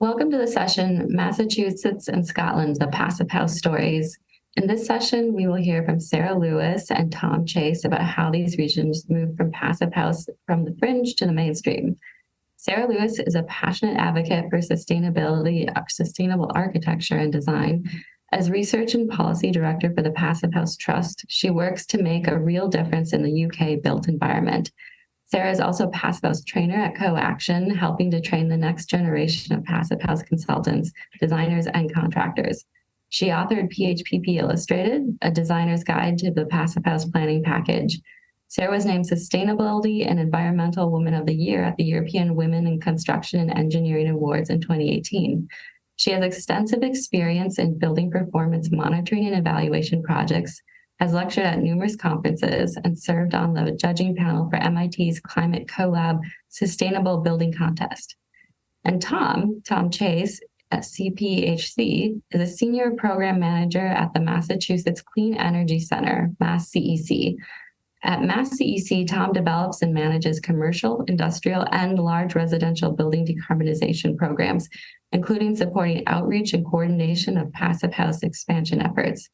Welcome to the session, Massachusetts and Scotland's The Passive House Stories. In this session, we will hear from Sarah Lewis and Tom Chase about how these regions moved from passive house from the fringe to the mainstream. Sarah Lewis is a passionate advocate for sustainability, sustainable architecture and design. As research and policy director for the Passive House Trust, she works to make a real difference in the UK built environment. Sarah is also a Passive House trainer at Co-Action, helping to train the next generation of Passive House consultants, designers, and contractors. She authored PHPP Illustrated, a designer's guide to the Passive House planning package. Sarah was named Sustainability and Environmental Woman of the Year at the European Women in Construction and Engineering Awards in 2018. She has extensive experience in building performance monitoring and evaluation projects, has lectured at numerous conferences, and served on the judging panel for MIT's Climate CoLab Sustainable Building Contest. And Tom Chase at CPHC is a senior program manager at the Massachusetts Clean Energy Center, MassCEC. At MassCEC, Tom develops and manages commercial, industrial, and large residential building decarbonization programs, including supporting outreach and coordination of passive house expansion efforts.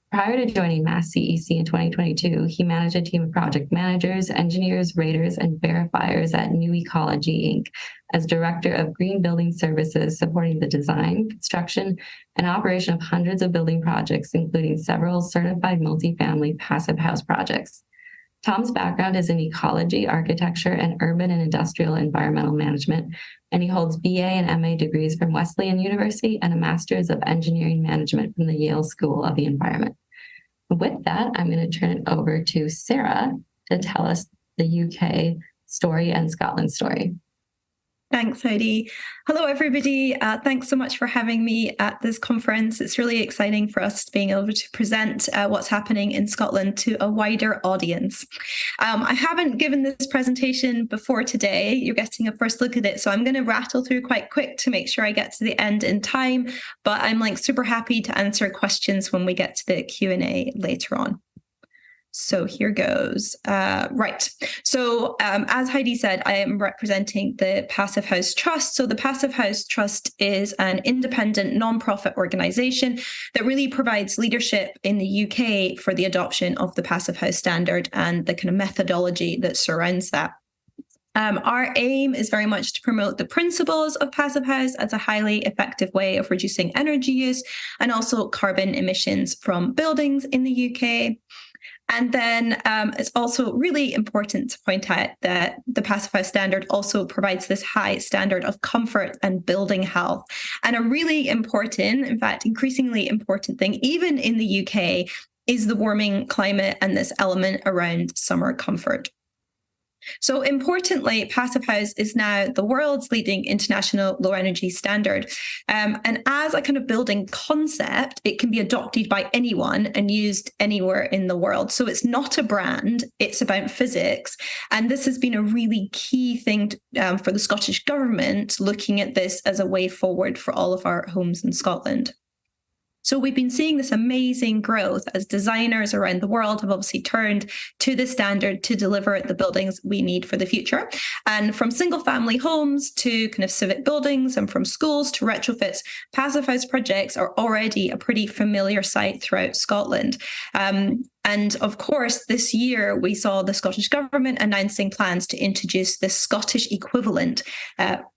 Prior to joining MassCEC in 2022, he managed a team of project managers, engineers, raters, and verifiers at New Ecology, Inc. as Director of Green Building Services, supporting the design, construction, and operation of hundreds of building projects, including several certified multifamily passive house projects. Tom's background is in ecology, architecture, and urban and industrial environmental management, and he holds BA and MA degrees from Wesleyan University and a Master's of Engineering Management from the Yale School of the Environment. With that, I'm going to turn it over to Sarah to tell us the UK story and Scotland story. Thanks, Heidi. Hello, everybody. Thanks so much for having me at this conference. It's really exciting for us being able to present what's happening in Scotland to a wider audience. I haven't given this presentation before today. You're getting a first look at it, so I'm going to rattle through quite quick to make sure I get to the end in time, but I'm super happy to answer questions when we get to the Q&A later on. So here goes. Right. So as Heidi said, I am representing the Passive House Trust. So the Passive House Trust is an independent nonprofit organization that really provides leadership in the UK for the adoption of the Passive House standard and the kind of methodology that surrounds that. Our aim is very much to promote the principles of Passive House as a highly effective way of reducing energy use and also carbon emissions from buildings in the UK. And then it's also really important to point out that the Passive House standard also provides this high standard of comfort and building health. And a really important, in fact, increasingly important thing, even in the UK, is the warming climate and this element around summer comfort. So importantly, Passive House is now the world's leading international low energy standard. And as a kind of building concept, it can be adopted by anyone and used anywhere in the world. So it's not a brand, it's about physics. And this has been a really key thing for the Scottish government, looking at this as a way forward for all of our homes in Scotland. So we've been seeing this amazing growth as designers around the world have obviously turned to the standard to deliver the buildings we need for the future. And from single family homes to kind of civic buildings and from schools to retrofits, Passive House projects are already a pretty familiar sight throughout Scotland. And of course, this year we saw the Scottish Government announcing plans to introduce the Scottish equivalent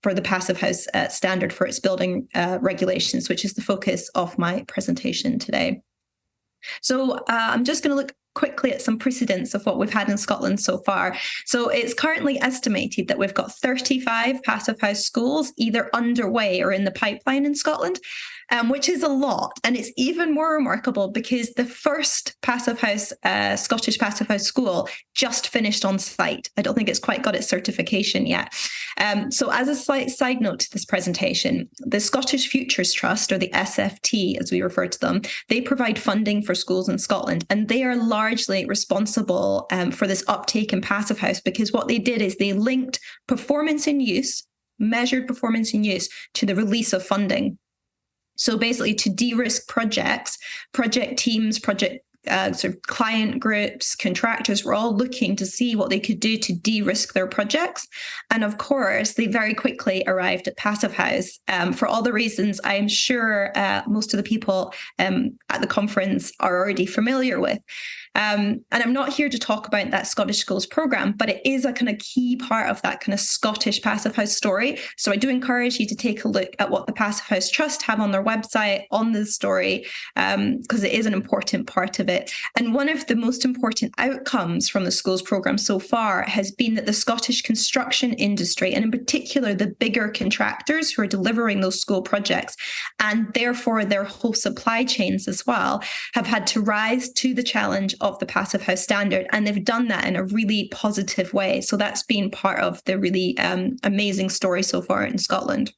for the Passive House standard for its building regulations, which is the focus of my presentation today. So I'm just going to look quickly at some precedents of what we've had in Scotland so far. So it's currently estimated that we've got 35 Passive House schools either underway or in the pipeline in Scotland, which is a lot. And it's even more remarkable because the first Passive House, Scottish Passive House school just finished on site. I don't think it's quite got its certification yet. So as a slight side note to this presentation, the Scottish Futures Trust, or the SFT as we refer to them, they provide funding for schools in Scotland, and they are largely responsible for this uptake in Passive House because what they did is they linked performance in use, measured performance in use, to the release of funding. So basically to de-risk projects, project teams, project sort of client groups, contractors were all looking to see what they could do to de-risk their projects. And of course, they very quickly arrived at Passive House for all the reasons I'm sure most of the people at the conference are already familiar with. And I'm not here to talk about that Scottish Schools programme, but it is a kind of key part of that kind of Scottish Passive House story. So I do encourage you to take a look at what the Passive House Trust have on their website on this story, because it is an important part of it. And one of the most important outcomes from the schools programme so far has been that the Scottish construction industry, and in particular the bigger contractors who are delivering those school projects, and therefore their whole supply chains as well, have had to rise to the challenge of the Passive House standard, and they've done that in a really positive way. So that's been part of the really amazing story so far in Scotland.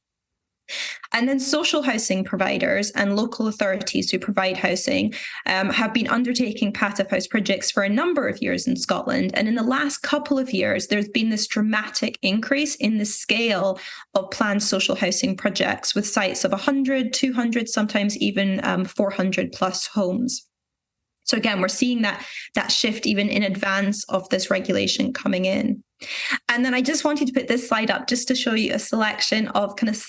And then social housing providers and local authorities who provide housing have been undertaking Passive House projects for a number of years in Scotland. And in the last couple of years, there's been this dramatic increase in the scale of planned social housing projects with sites of 100, 200, sometimes even 400 plus homes. So again, we're seeing that shift even in advance of this regulation coming in. And then I just wanted to put this slide up just to show you a selection of kind of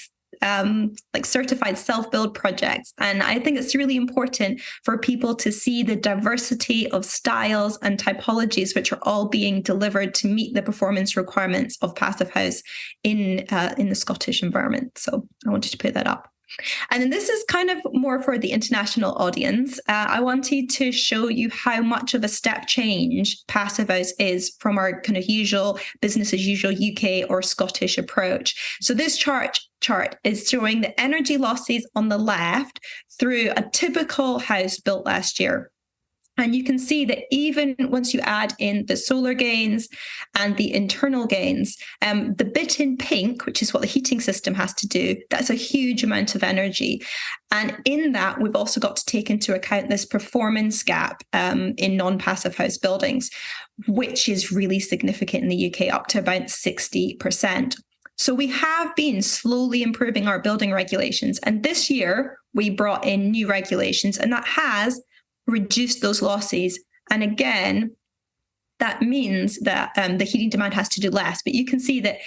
like certified self-build projects. And I think it's really important for people to see the diversity of styles and typologies which are all being delivered to meet the performance requirements of Passive House in the Scottish environment. So I wanted to put that up. And then this is kind of more for the international audience. I wanted to show you how much of a step change Passive House is from our kind of usual business as usual UK or Scottish approach. So this chart is showing the energy losses on the left through a typical house built last year. And you can see that even once you add in the solar gains and the internal gains, the bit in pink, which is what the heating system has to do, that's a huge amount of energy. And in that, we've also got to take into account this performance gap in non-passive house buildings, which is really significant in the UK, up to about 60%. So we have been slowly improving our building regulations. And this year, we brought in new regulations, and that has reduce those losses. And again, that means that the heating demand has to do less. But you can see that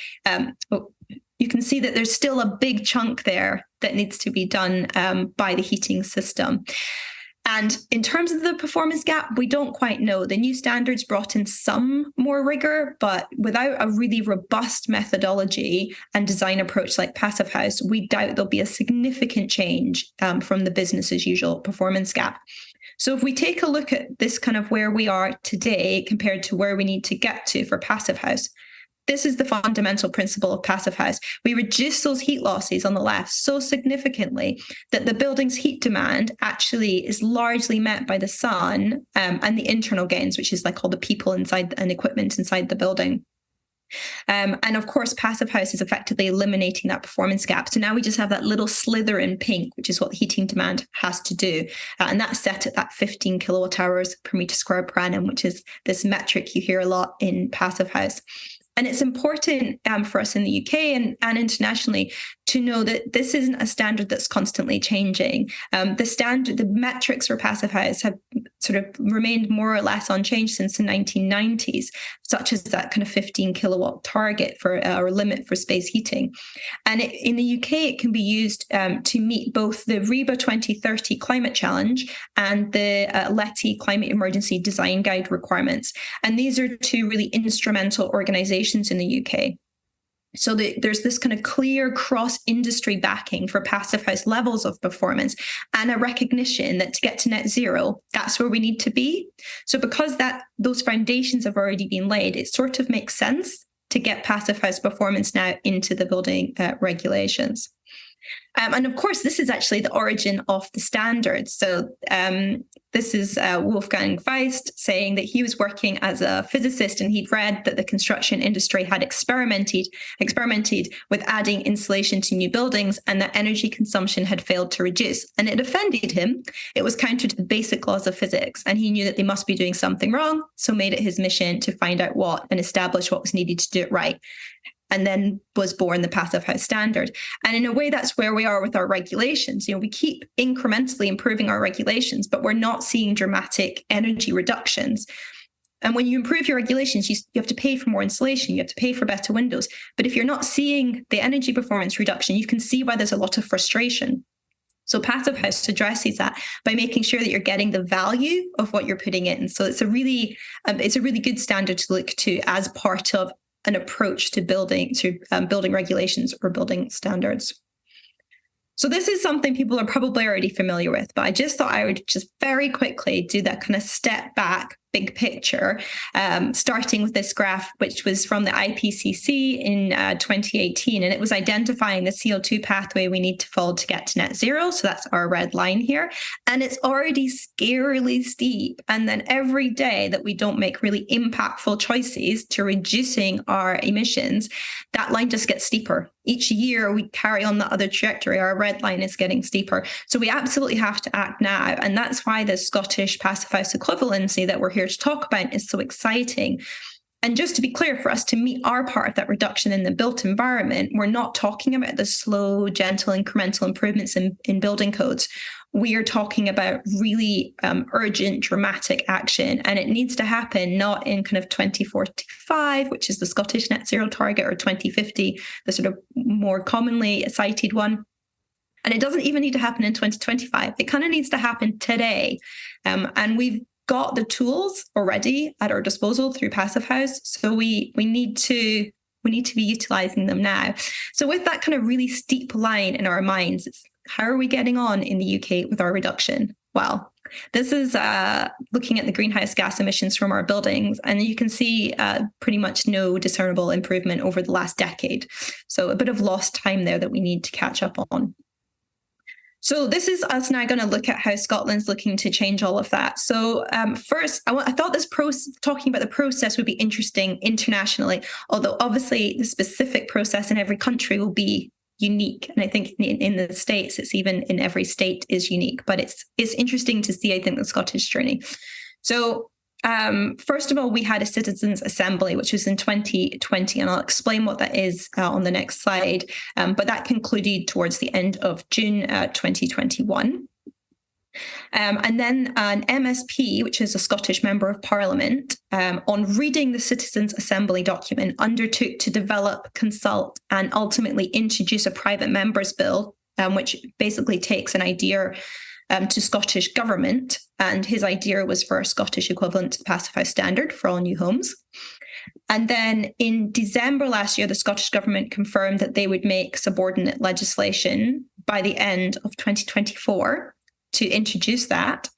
there's still a big chunk there that needs to be done by the heating system. And in terms of the performance gap, we don't quite know. The new standards brought in some more rigor, but without a really robust methodology and design approach like Passive House, we doubt there'll be a significant change from the business as usual performance gap. So if we take a look at this kind of where we are today compared to where we need to get to for Passive House, this is the fundamental principle of Passive House. We reduce those heat losses on the left so significantly that the building's heat demand actually is largely met by the sun and the internal gains, which is like all the people inside and equipment inside the building. And of course, Passive House is effectively eliminating that performance gap. So now we just have that little slither in pink, which is what the heating demand has to do. And that's set at that 15 kilowatt hours per meter square per annum, which is this metric you hear a lot in Passive House. And it's important for us in the UK and internationally to know that this isn't a standard that's constantly changing. The metrics for Passive House have sort of remained more or less unchanged since the 1990s, such as that kind of 15 kilowatt target for or limit for space heating. And in the UK, it can be used to meet both the REBA 2030 climate challenge and the LETI climate emergency design guide requirements. And these are two really instrumental organizations in the UK. So there's this kind of clear cross-industry backing for Passive House levels of performance and a recognition that to get to net zero, that's where we need to be. So because those foundations have already been laid, it sort of makes sense to get Passive House performance now into the building regulations. And of course, this is actually the origin of the standards. So this is Wolfgang Feist saying that he was working as a physicist and he'd read that the construction industry had experimented with adding insulation to new buildings and that energy consumption had failed to reduce. And it offended him. It was counter to the basic laws of physics. And he knew that they must be doing something wrong, so made it his mission to find out what and establish what was needed to do it right. and then was born the Passive House Standard. And in a way, that's where we are with our regulations. We keep incrementally improving our regulations, but we're not seeing dramatic energy reductions. And when you improve your regulations, you have to pay for more insulation, you have to pay for better windows. But if you're not seeing the energy performance reduction, you can see why there's a lot of frustration. So Passive House addresses that by making sure that you're getting the value of what you're putting in. So it's a really good standard to look to as part of an approach to building regulations or building standards. So this is something people are probably already familiar with, but I just thought I would just very quickly do that kind of step back, big picture, starting with this graph, which was from the IPCC in 2018, and it was identifying the CO2 pathway we need to follow to get to net zero. So that's our red line here, and it's already scarily steep. And then every day that we don't make really impactful choices to reducing our emissions, that line just gets steeper. Each year we carry on the other trajectory, our red line is getting steeper. So we absolutely have to act now. And that's why the Scottish Passive House equivalency that we're here to talk about is so exciting. And just to be clear, for us to meet our part of that reduction in the built environment, we're not talking about the slow, gentle, incremental improvements in building codes. We are talking about really urgent, dramatic action. And it needs to happen not in kind of 2045, which is the Scottish net zero target, or 2050, the sort of more commonly cited one. And it doesn't even need to happen in 2025. It kind of needs to happen today. And we've got the tools already at our disposal through Passive House. So we need to be utilizing them now. So with that kind of really steep line in our minds, it's how are we getting on in the UK with our reduction? Well, this is looking at the greenhouse gas emissions from our buildings, and you can see pretty much no discernible improvement over the last decade. So a bit of lost time there that we need to catch up on. So this is us now going to look at how Scotland's looking to change all of that. So first, I thought this talking about the process would be interesting internationally, although obviously the specific process in every country will be unique. And I think in the States, it's even in every state is unique, but it's interesting to see, I think, the Scottish journey. So first of all, we had a citizens' assembly, which was in 2020, and I'll explain what that is on the next slide. But that concluded towards the end of June 2021. And then an MSP, which is a Scottish Member of Parliament, on reading the Citizens' Assembly document, undertook to develop, consult, and ultimately introduce a private members' bill, which basically takes an idea to Scottish government. And his idea was for a Scottish equivalent to the Passive House Standard for all new homes. And then in December last year, the Scottish government confirmed that they would make subordinate legislation by the end of 2024 to introduce that.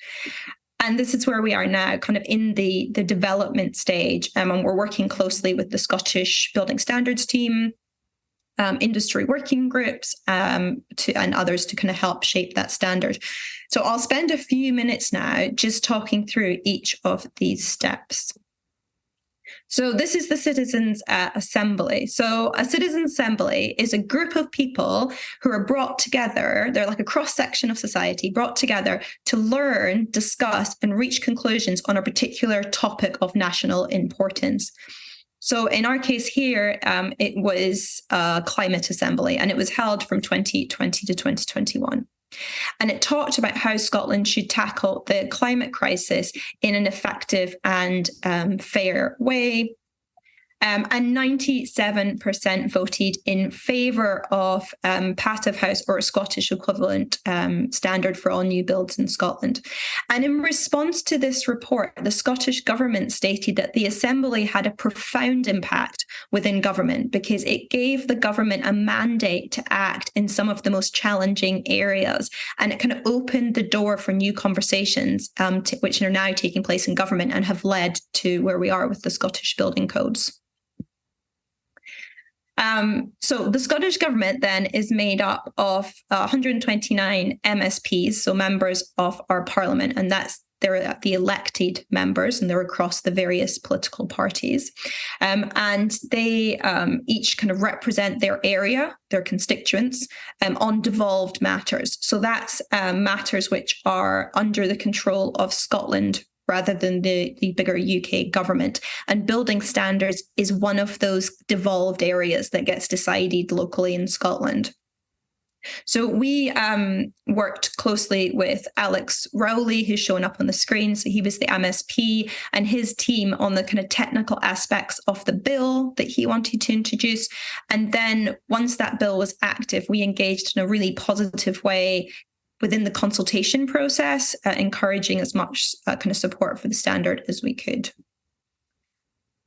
And this is where we are now, kind of in the development stage. And we're working closely with the Scottish Building Standards team, industry working groups, and others to kind of help shape that standard. So I'll spend a few minutes now just talking through each of these steps. So this is the Citizens' Assembly. So a Citizens' Assembly is a group of people who are brought together. They're like a cross-section of society brought together to learn, discuss, and reach conclusions on a particular topic of national importance. So in our case here, it was a climate assembly, and it was held from 2020 to 2021. And it talked about how Scotland should tackle the climate crisis in an effective and fair way. And 97% voted in favour of Passive House or a Scottish equivalent standard for all new builds in Scotland. And in response to this report, the Scottish government stated that the Assembly had a profound impact within government because it gave the government a mandate to act in some of the most challenging areas. And it kind of opened the door for new conversations, which are now taking place in government and have led to where we are with the Scottish building codes. So the Scottish government then is made up of 129 MSPs, so members of our parliament, and they're the elected members, and they're across the various political parties. And they each kind of represent their area, their constituents, on devolved matters. So that's matters which are under the control of Scotland rather than the bigger UK government. And building standards is one of those devolved areas that gets decided locally in Scotland. So we worked closely with Alex Rowley, who's shown up on the screen. So he was the MSP, and his team on the kind of technical aspects of the bill that he wanted to introduce. And then once that bill was active, we engaged in a really positive way within the consultation process, encouraging as much kind of support for the standard as we could.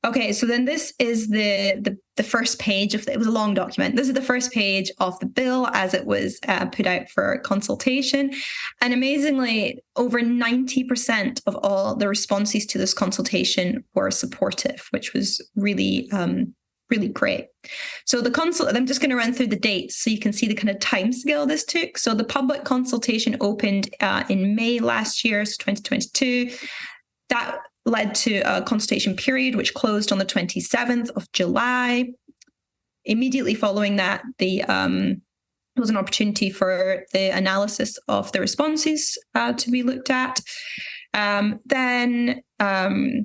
Okay, so then this is the first page of it was a long document. This is the first page of the bill as it was put out for consultation. And amazingly, over 90% of all the responses to this consultation were supportive, which was really, really great. So I'm just going to run through the dates so you can see the kind of time scale this took. So the public consultation opened in May last year, so 2022. That led to a consultation period, which closed on the 27th of July. Immediately following that, there was an opportunity for the analysis of the responses to be looked at. Then the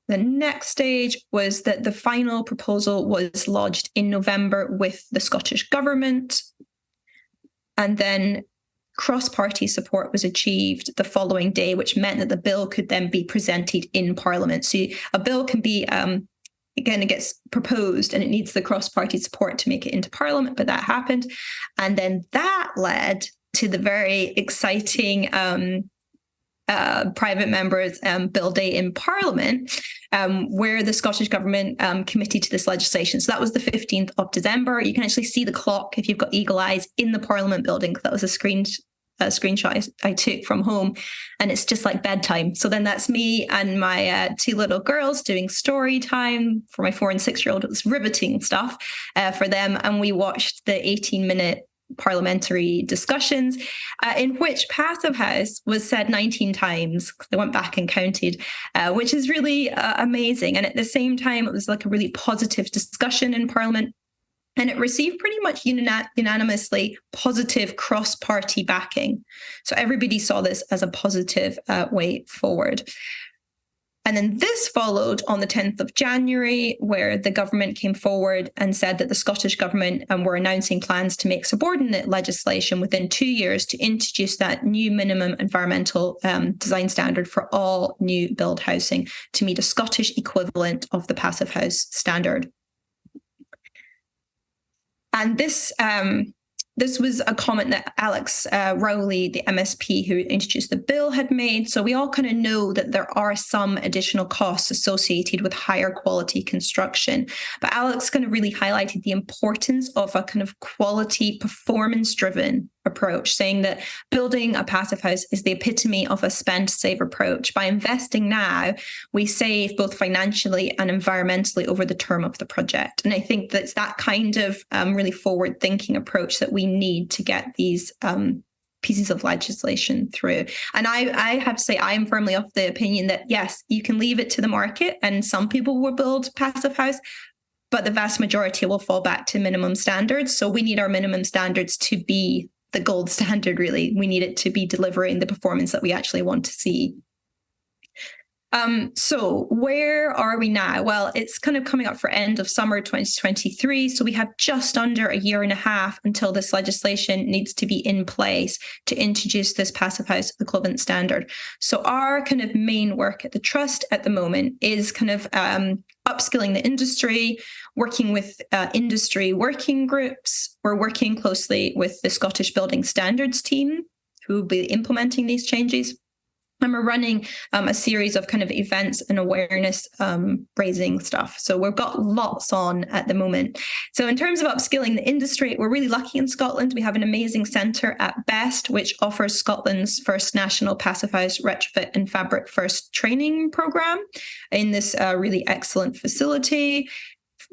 next stage was that the final proposal was lodged in November with the Scottish Government. And then cross-party support was achieved the following day, which meant that the bill could then be presented in Parliament. So a bill can be, again, it gets proposed and it needs the cross-party support to make it into Parliament, but that happened. And then that led to the very exciting private members bill day in Parliament, where the Scottish Government committed to this legislation. So that was the 15th of December. You can actually see the clock if you've got eagle eyes in the Parliament building. That was a screenshot I took from home, and it's just like bedtime. So then that's me and my two little girls doing story time. For my 4 and 6-year-old, it was riveting stuff for them. And we watched the 18-minute parliamentary discussions in which Passive House was said 19 times. I went back and counted, which is really amazing. And at the same time, it was like a really positive discussion in Parliament. And it received pretty much unanimously positive cross-party backing. So everybody saw this as a positive way forward. And then this followed on the 10th of January, where the government came forward and said that the Scottish Government were announcing plans to make subordinate legislation within 2 years to introduce that new minimum environmental design standard for all new build housing to meet a Scottish equivalent of the Passive House standard. And this was a comment that Alex Rowley, the MSP who introduced the bill, had made. So we all kind of know that there are some additional costs associated with higher quality construction. But Alex kind of really highlighted the importance of a kind of quality, performance-driven approach, saying that building a passive house is the epitome of a spend-save approach. By investing now, we save both financially and environmentally over the term of the project. And I think that's that kind of really forward-thinking approach that we need to get these pieces of legislation through. And I have to say, I am firmly of the opinion that, yes, you can leave it to the market and some people will build passive house, but the vast majority will fall back to minimum standards. So we need our minimum standards to be the gold standard, really. We need it to be delivering the performance that we actually want to see. So where are we now? Well, it's kind of coming up for end of summer 2023. So we have just under a year and a half until this legislation needs to be in place to introduce this passive house equivalent standard. So our kind of main work at the Trust at the moment is kind of upskilling the industry, working with industry working groups. We're working closely with the Scottish Building Standards team who will be implementing these changes. And we're running a series of kind of events and awareness raising stuff. So we've got lots on at the moment. So in terms of upskilling the industry, we're really lucky in Scotland. We have an amazing centre at Best, which offers Scotland's first national passive house retrofit and fabric first training programme in this really excellent facility.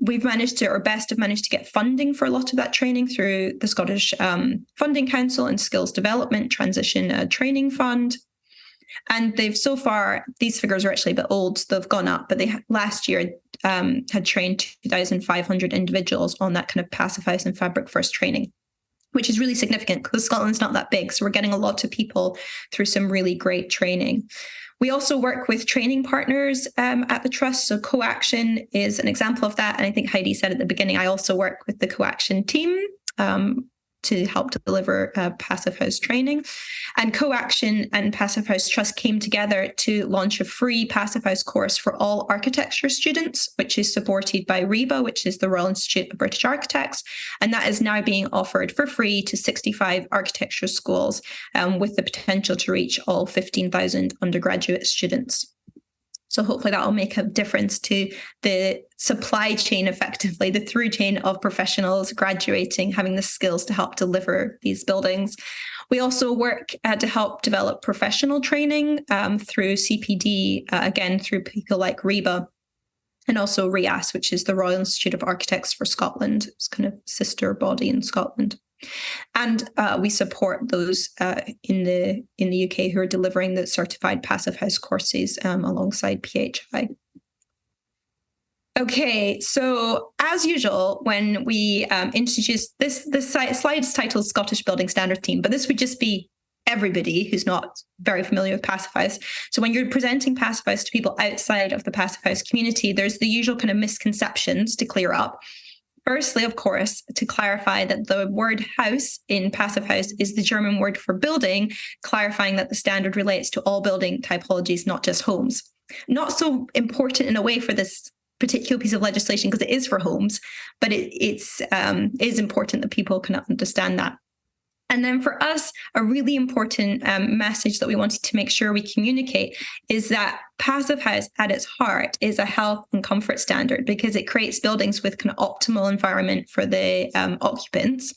We've managed to, or Best have managed to get funding for a lot of that training through the Scottish Funding Council and Skills Development Transition Training Fund. And they've so far, these figures are actually a bit old, so they've gone up, but they last year had trained 2,500 individuals on that kind of passive house and fabric first training, which is really significant because Scotland's not that big. So we're getting a lot of people through some really great training. We also work with training partners at the Trust. So CoAction is an example of that. And I think Heidi said at the beginning, I also work with the CoAction team to help deliver Passive House training. And CoAction and Passive House Trust came together to launch a free Passive House course for all architecture students, which is supported by RIBA, which is the Royal Institute of British Architects. And that is now being offered for free to 65 architecture schools, with the potential to reach all 15,000 undergraduate students. So hopefully that will make a difference to the supply chain, effectively, the through chain of professionals graduating, having the skills to help deliver these buildings. We also work to help develop professional training through CPD, again, through people like RIBA, and also RIAS, which is the Royal Institute of Architects for Scotland. It's kind of sister body in Scotland. And we support those in the UK who are delivering the certified Passive House courses alongside PHI. Okay, so as usual, when we introduce this slide's titled Scottish Building Standard Team, but this would just be everybody who's not very familiar with Passive House. So when you're presenting Passive House to people outside of the Passive House community, there's the usual kind of misconceptions to clear up. Firstly, of course, to clarify that the word house in Passive House is the German word for building, clarifying that the standard relates to all building typologies, not just homes. Not so important in a way for this particular piece of legislation because it is for homes, but it is important that people can understand that. And then for us, a really important message that we wanted to make sure we communicate is that Passive House at its heart is a health and comfort standard because it creates buildings with kind of optimal environment for the occupants.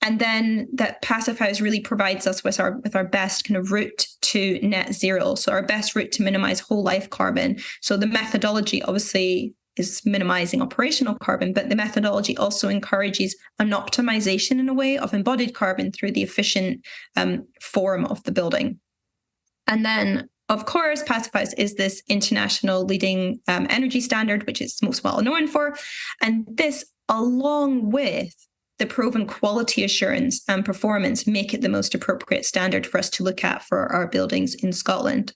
And then that Passive House really provides us with our best kind of route to net zero. So our best route to minimize whole life carbon. So the methodology obviously is minimizing operational carbon, but the methodology also encourages an optimization in a way of embodied carbon through the efficient form of the building. And then, of course, Passive House is this international leading energy standard, which it's most well known for. And this, along with the proven quality assurance and performance, make it the most appropriate standard for us to look at for our buildings in Scotland.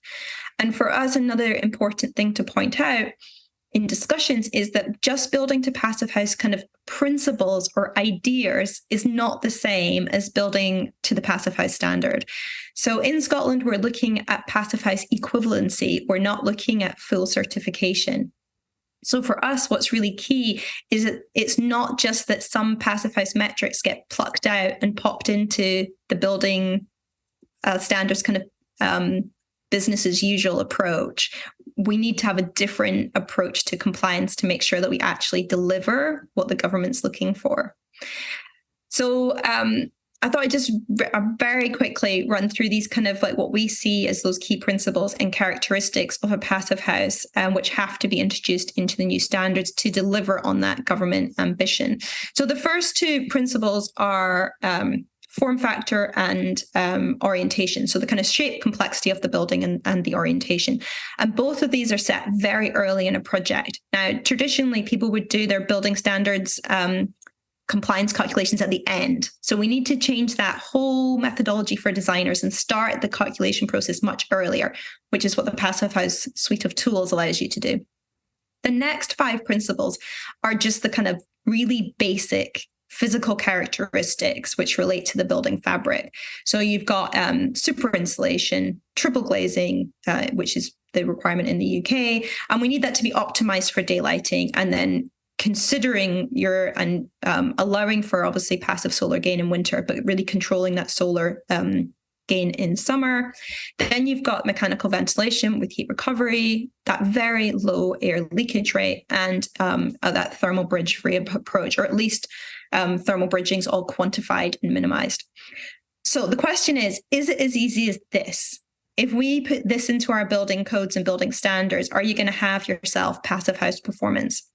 And for us, another important thing to point out in discussions is that just building to Passive House kind of principles or ideas is not the same as building to the Passive House standard. So in Scotland, we're looking at Passive House equivalency. We're not looking at full certification. So for us, what's really key is that it's not just that some Passive House metrics get plucked out and popped into the building standards kind of business as usual approach. We need to have a different approach to compliance to make sure that we actually deliver what the government's looking for. So I thought I'd just very quickly run through these kind of like what we see as those key principles and characteristics of a Passive House, which have to be introduced into the new standards to deliver on that government ambition. So the first two principles are form factor and orientation. So the kind of shape, complexity of the building and the orientation. And both of these are set very early in a project. Now, traditionally, people would do their building standards compliance calculations at the end. So we need to change that whole methodology for designers and start the calculation process much earlier, which is what the Passive House suite of tools allows you to do. The next 5 principles are just the kind of really basic physical characteristics which relate to the building fabric. So you've got super insulation, triple glazing, which is the requirement in the UK, and we need that to be optimized for daylighting, and then considering allowing for obviously passive solar gain in winter, but really controlling that solar gain in summer. Then you've got mechanical ventilation with heat recovery, that very low air leakage rate, and that thermal bridge-free approach, or at least thermal bridging is all quantified and minimized. So the question is it as easy as this? If we put this into our building codes and building standards, are you going to have yourself Passive House performance?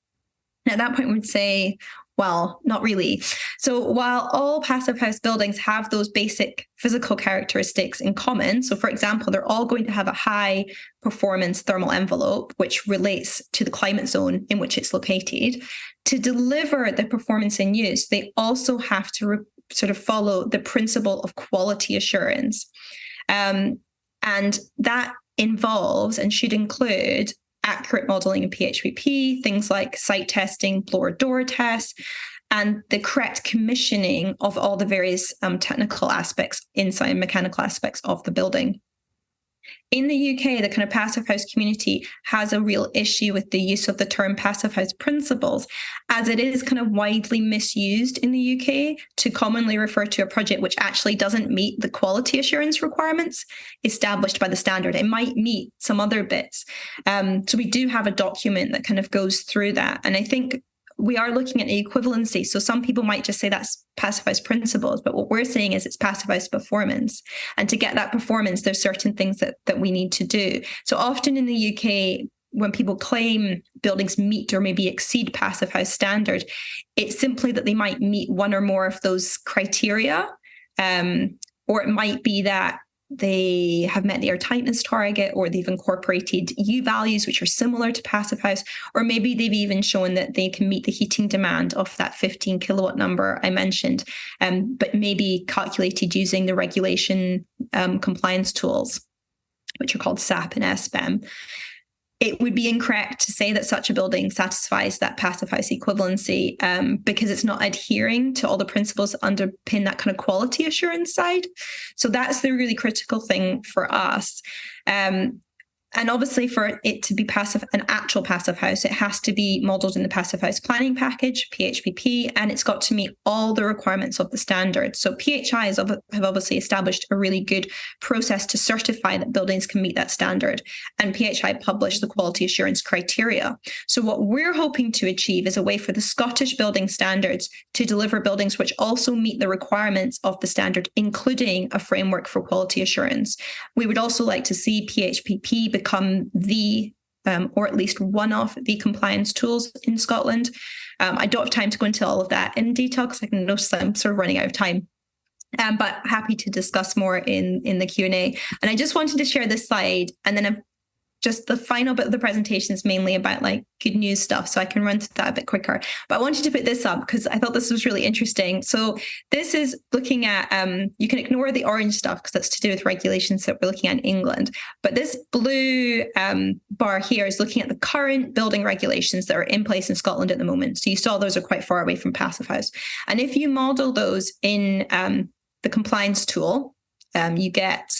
And at that point, we would say, well, not really. So while all Passive House buildings have those basic physical characteristics in common, so for example, they're all going to have a high performance thermal envelope, which relates to the climate zone in which it's located. To deliver the performance in use, they also have to sort of follow the principle of quality assurance. And that involves and should include accurate modeling in PHPP, things like site testing, blower door tests, and the correct commissioning of all the various technical aspects, inside and mechanical aspects of the building. In the UK, the kind of passive house community has a real issue with the use of the term passive house principles, as it is kind of widely misused in the UK to commonly refer to a project which actually doesn't meet the quality assurance requirements established by the standard. It might meet some other bits. So we do have a document that kind of goes through that. And I think we are looking at the equivalency. So some people might just say that's passive house principles, but what we're saying is it's passive house performance. And to get that performance, there's certain things that we need to do. So often in the UK, when people claim buildings meet or maybe exceed passive house standard, it's simply that they might meet one or more of those criteria. Or it might be that they have met the air tightness target, or they've incorporated U values which are similar to passive house, or maybe they've even shown that they can meet the heating demand of that 15 kilowatt number I mentioned, but maybe calculated using the regulation compliance tools, which are called SAP and SBEM. It would be incorrect to say that such a building satisfies that passive house equivalency because it's not adhering to all the principles that underpin that kind of quality assurance side. So that's the really critical thing for us. And obviously for it to be an actual passive house, it has to be modelled in the passive house planning package, PHPP, and it's got to meet all the requirements of the standard. So PHI have obviously established a really good process to certify that buildings can meet that standard. And PHI published the quality assurance criteria. So what we're hoping to achieve is a way for the Scottish building standards to deliver buildings which also meet the requirements of the standard, including a framework for quality assurance. We would also like to see PHPP become the, or at least one of the compliance tools in Scotland. I don't have time to go into all of that in detail because I can notice I'm sort of running out of time. But happy to discuss more in the Q&A. And I just wanted to share this slide, and then just the final bit of the presentation is mainly about like good news stuff, so I can run through that a bit quicker. But I wanted to put this up because I thought this was really interesting. So this is looking at, you can ignore the orange stuff because that's to do with regulations that we're looking at in England. But this blue bar here is looking at the current building regulations that are in place in Scotland at the moment. So you saw those are quite far away from passive house. And if you model those in the compliance tool, you get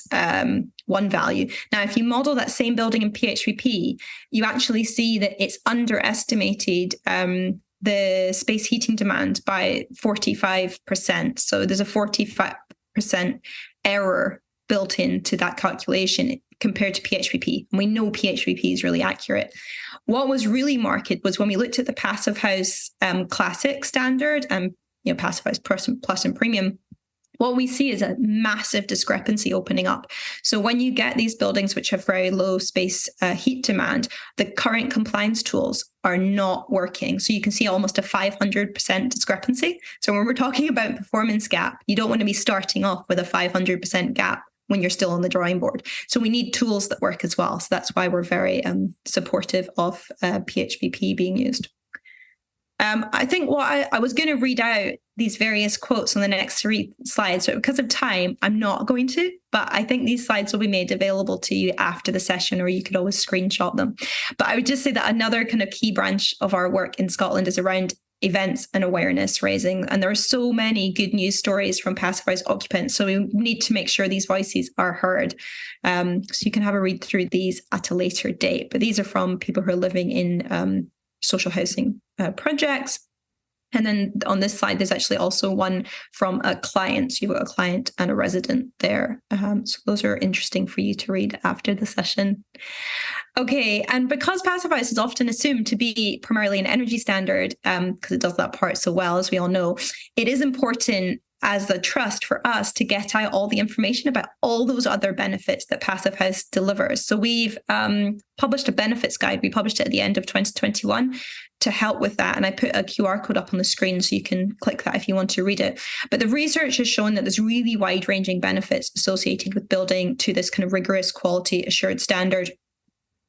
one value. Now, if you model that same building in PHPP, you actually see that it's underestimated the space heating demand by 45%. So there's a 45% error built into that calculation compared to PHPP. And we know PHPP is really accurate. What was really marked was when we looked at the passive house classic standard and passive house plus and premium, what we see is a massive discrepancy opening up. So when you get these buildings which have very low space heat demand, the current compliance tools are not working. So you can see almost a 500% discrepancy. So when we're talking about performance gap, you don't want to be starting off with a 500% gap when you're still on the drawing board. So we need tools that work as well. So that's why we're very supportive of PHPP being used. I think what I was going to read out these various quotes on the next 3 slides, but because of time, I'm not going to, but I think these slides will be made available to you after the session, or you could always screenshot them. But I would just say that another kind of key branch of our work in Scotland is around events and awareness raising. And there are so many good news stories from passive house occupants. So we need to make sure these voices are heard. So you can have a read through these at a later date. But these are from people who are living in social housing projects. And then on this slide, there's actually also one from a client. So you've got a client and a resident there. So those are interesting for you to read after the session. Okay, and because passive house is often assumed to be primarily an energy standard, because it does that part so well, as we all know, it is important as a trust for us to get out all the information about all those other benefits that passive house delivers. So we've published a benefits guide. We published it at the end of 2021 to help with that. And I put a QR code up on the screen so you can click that if you want to read it. But the research has shown that there's really wide-ranging benefits associated with building to this kind of rigorous quality assured standard.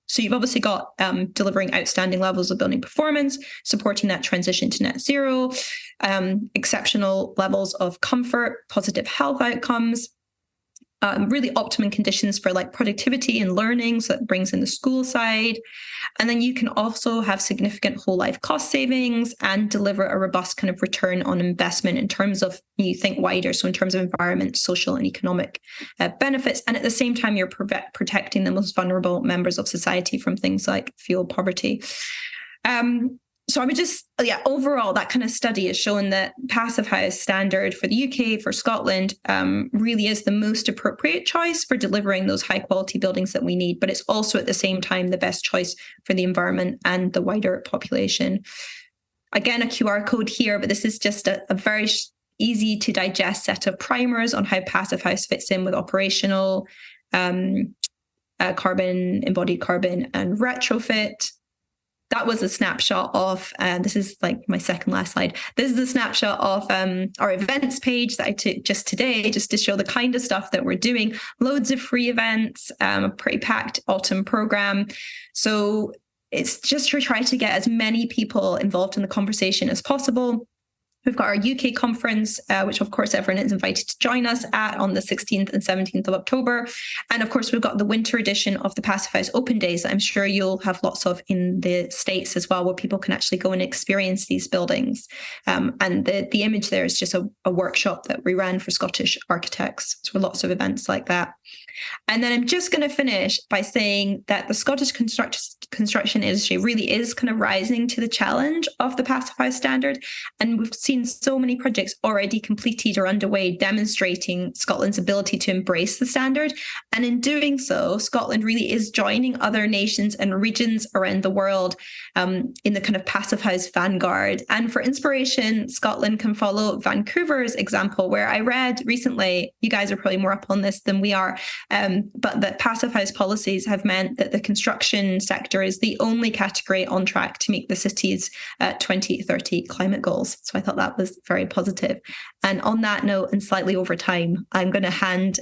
So you've obviously got delivering outstanding levels of building performance, supporting that transition to net zero, exceptional levels of comfort, positive health outcomes, really optimum conditions for like productivity and learning, so that brings in the school side. And then you can also have significant whole life cost savings and deliver a robust kind of return on investment in terms of, you think wider, so in terms of environment, social and economic benefits. And at the same time, you're protecting the most vulnerable members of society from things like fuel poverty. So I would just, overall, that kind of study has shown that Passive House standard for the UK, for Scotland, really is the most appropriate choice for delivering those high quality buildings that we need. But it's also at the same time the best choice for the environment and the wider population. Again, a QR code here, but this is just a very easy to digest set of primers on how Passive House fits in with operational, carbon, embodied carbon, and retrofit. That was a snapshot of, this is like my second last slide. This is a snapshot of our events page that I took just today, just to show the kind of stuff that we're doing. Loads of free events, a pretty packed autumn program. So it's just to try to get as many people involved in the conversation as possible. We've got our UK conference, which of course everyone is invited to join us at on the 16th and 17th of October. And of course, we've got the winter edition of the Passive House Open Days that I'm sure you'll have lots of in the States as well, where people can actually go and experience these buildings. And the image there is just a workshop that we ran for Scottish architects. So lots of events like that. And then I'm just going to finish by saying that the Scottish construction industry really is kind of rising to the challenge of the Passive House standard. And we've seen so many projects already completed or underway demonstrating Scotland's ability to embrace the standard. And in doing so, Scotland really is joining other nations and regions around the world in the kind of Passive House vanguard. And for inspiration, Scotland can follow Vancouver's example, where I read recently, you guys are probably more up on this than we are, but that Passive House policies have meant that the construction sector is the only category on track to meet the city's 2030 climate goals. So I thought that was very positive. And on that note, and slightly over time, I'm going to hand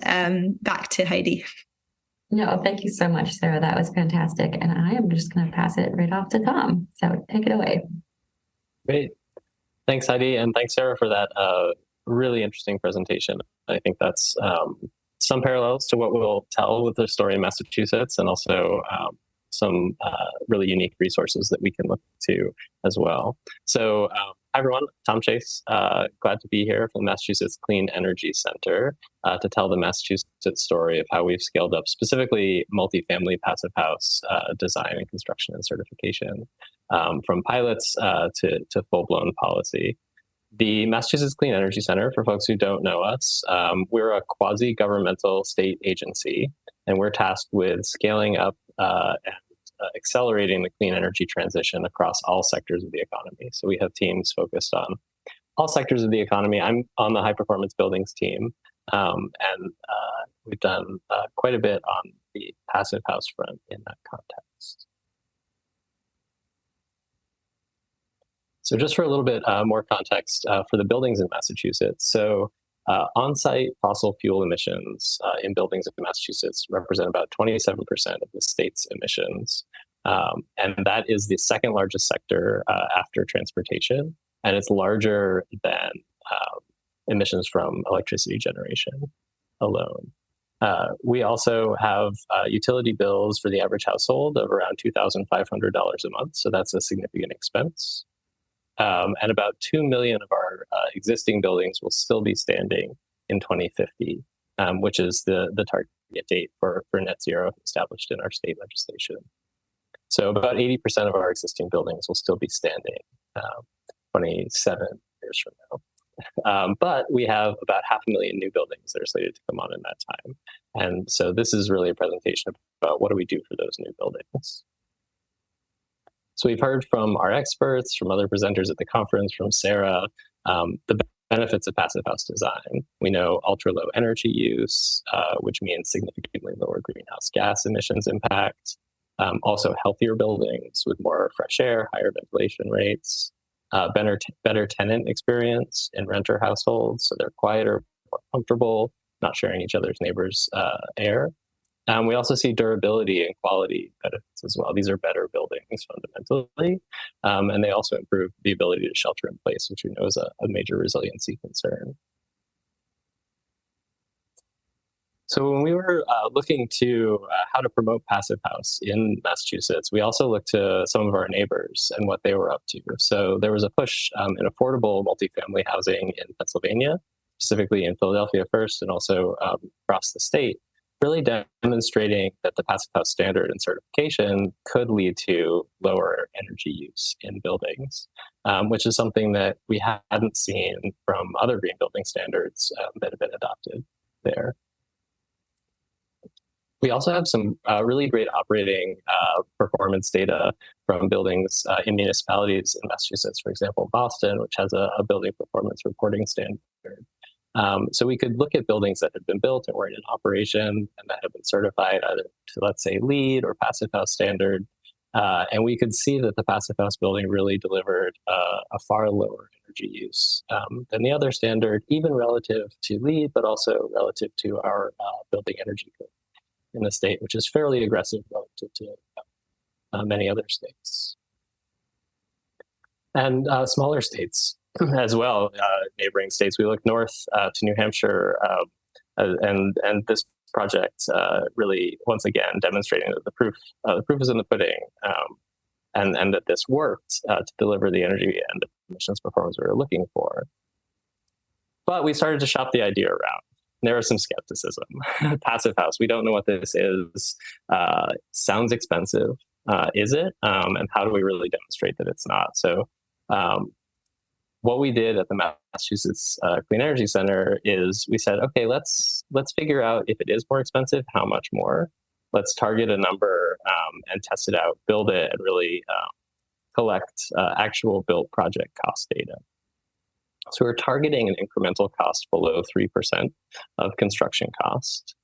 back to Heidi. No, thank you so much, Sarah. That was fantastic. And I am just going to pass it right off to Tom. So take it away. Great. Thanks, Heidi. And thanks, Sarah, for that really interesting presentation. I think that's some parallels to what we'll tell with the story in Massachusetts, and also some really unique resources that we can look to as well. So hi, everyone. Tom Chase. Glad to be here from the Massachusetts Clean Energy Center to tell the Massachusetts story of how we've scaled up specifically multifamily passive house design and construction and certification, from pilots to full-blown policy. The Massachusetts Clean Energy Center, for folks who don't know us, we're a quasi-governmental state agency, and we're tasked with scaling up and accelerating the clean energy transition across all sectors of the economy. So we have teams focused on all sectors of the economy. I'm on the high performance buildings team, and we've done quite a bit on the passive house front in that context. So just for a little bit more context for the buildings in Massachusetts. So on-site fossil fuel emissions in buildings in Massachusetts represent about 27% of the state's emissions. And that is the second largest sector after transportation. And it's larger than emissions from electricity generation alone. We also have utility bills for the average household of around $2,500 a month. So that's a significant expense. And about 2 million of our existing buildings will still be standing in 2050, which is the target date for net zero established in our state legislation. So about 80% of our existing buildings will still be standing 27 years from now. But we have about 500,000 new buildings that are slated to come on in that time. And so this is really a presentation about what do we do for those new buildings. So we've heard from our experts, from other presenters at the conference, from Sarah, the benefits of passive house design. We know ultra low energy use, which means significantly lower greenhouse gas emissions impact. Also healthier buildings with more fresh air, higher ventilation rates, better tenant experience in renter households. So they're quieter, more comfortable, not sharing each other's neighbors' air. We also see durability and quality benefits as well. These are better buildings fundamentally, and they also improve the ability to shelter in place, which we know is a major resiliency concern. So when we were looking to how to promote Passive House in Massachusetts, we also looked to some of our neighbors and what they were up to. So there was a push in affordable multifamily housing in Pennsylvania, specifically in Philadelphia first, and also across the state, really demonstrating that the Passive House standard and certification could lead to lower energy use in buildings, which is something that we hadn't seen from other green building standards that have been adopted there. We also have some really great operating performance data from buildings in municipalities in Massachusetts, for example, Boston, which has a building performance reporting standard. So we could look at buildings that had been built and were in operation and that have been certified either to, let's say, LEED or Passive House standard. And we could see that the Passive House building really delivered a far lower energy use than the other standard, even relative to LEED, but also relative to our building energy code in the state, which is fairly aggressive relative to many other states. And smaller states as well, neighboring states. We look north to New Hampshire, and this project really, once again, demonstrating that the proof is in the pudding, and that this worked to deliver the energy and emissions performance we were looking for. But we started to shop the idea around. There was some skepticism. Passive House, we don't know what this is. Sounds expensive. Is it? And how do we really demonstrate that it's not? So what we did at the Massachusetts Clean Energy Center is we said, okay, let's figure out if it is more expensive, how much more. Let's target a number and test it out, build it, and really collect actual built project cost data. So we're targeting an incremental cost below 3% of construction cost.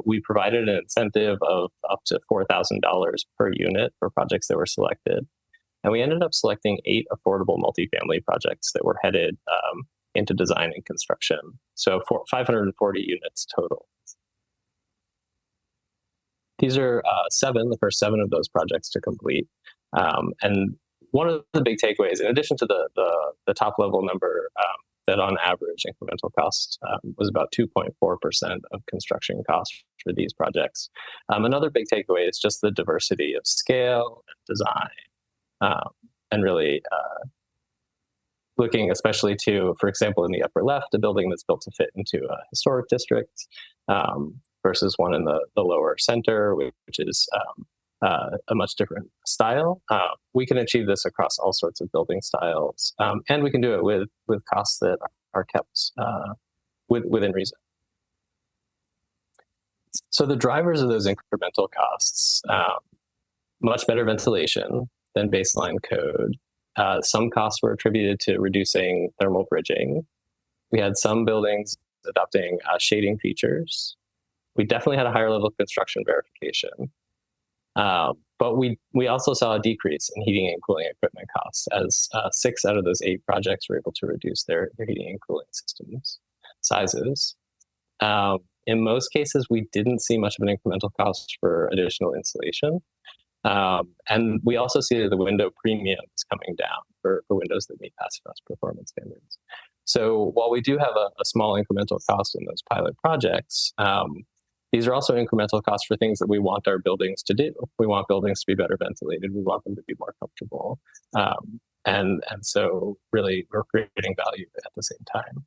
We provided an incentive of up to $4,000 per unit for projects that were selected. And we ended up selecting 8 affordable multifamily projects that were headed into design and construction. So 540 units total. These are the first 7 of those projects to complete. And one of the big takeaways, in addition to the top level number, that on average incremental cost was about 2.4% of construction costs for these projects. Another big takeaway is just the diversity of scale and design, and really looking especially to, for example, in the upper left, a building that's built to fit into a historic district versus one in the lower center, which is a much different style. We can achieve this across all sorts of building styles, and we can do it with costs that are kept within reason. So the drivers of those incremental costs, much better ventilation than baseline code. Some costs were attributed to reducing thermal bridging. We had some buildings adopting shading features. We definitely had a higher level of construction verification. But we also saw a decrease in heating and cooling equipment costs as 6 out of those 8 projects were able to reduce their heating and cooling systems sizes. In most cases, we didn't see much of an incremental cost for additional insulation. And we also see that the window premium is coming down for windows that meet Passive House performance standards. So while we do have a small incremental cost in those pilot projects, these are also incremental costs for things that we want our buildings to do. We want buildings to be better ventilated. We want them to be more comfortable. And so really we're creating value at the same time.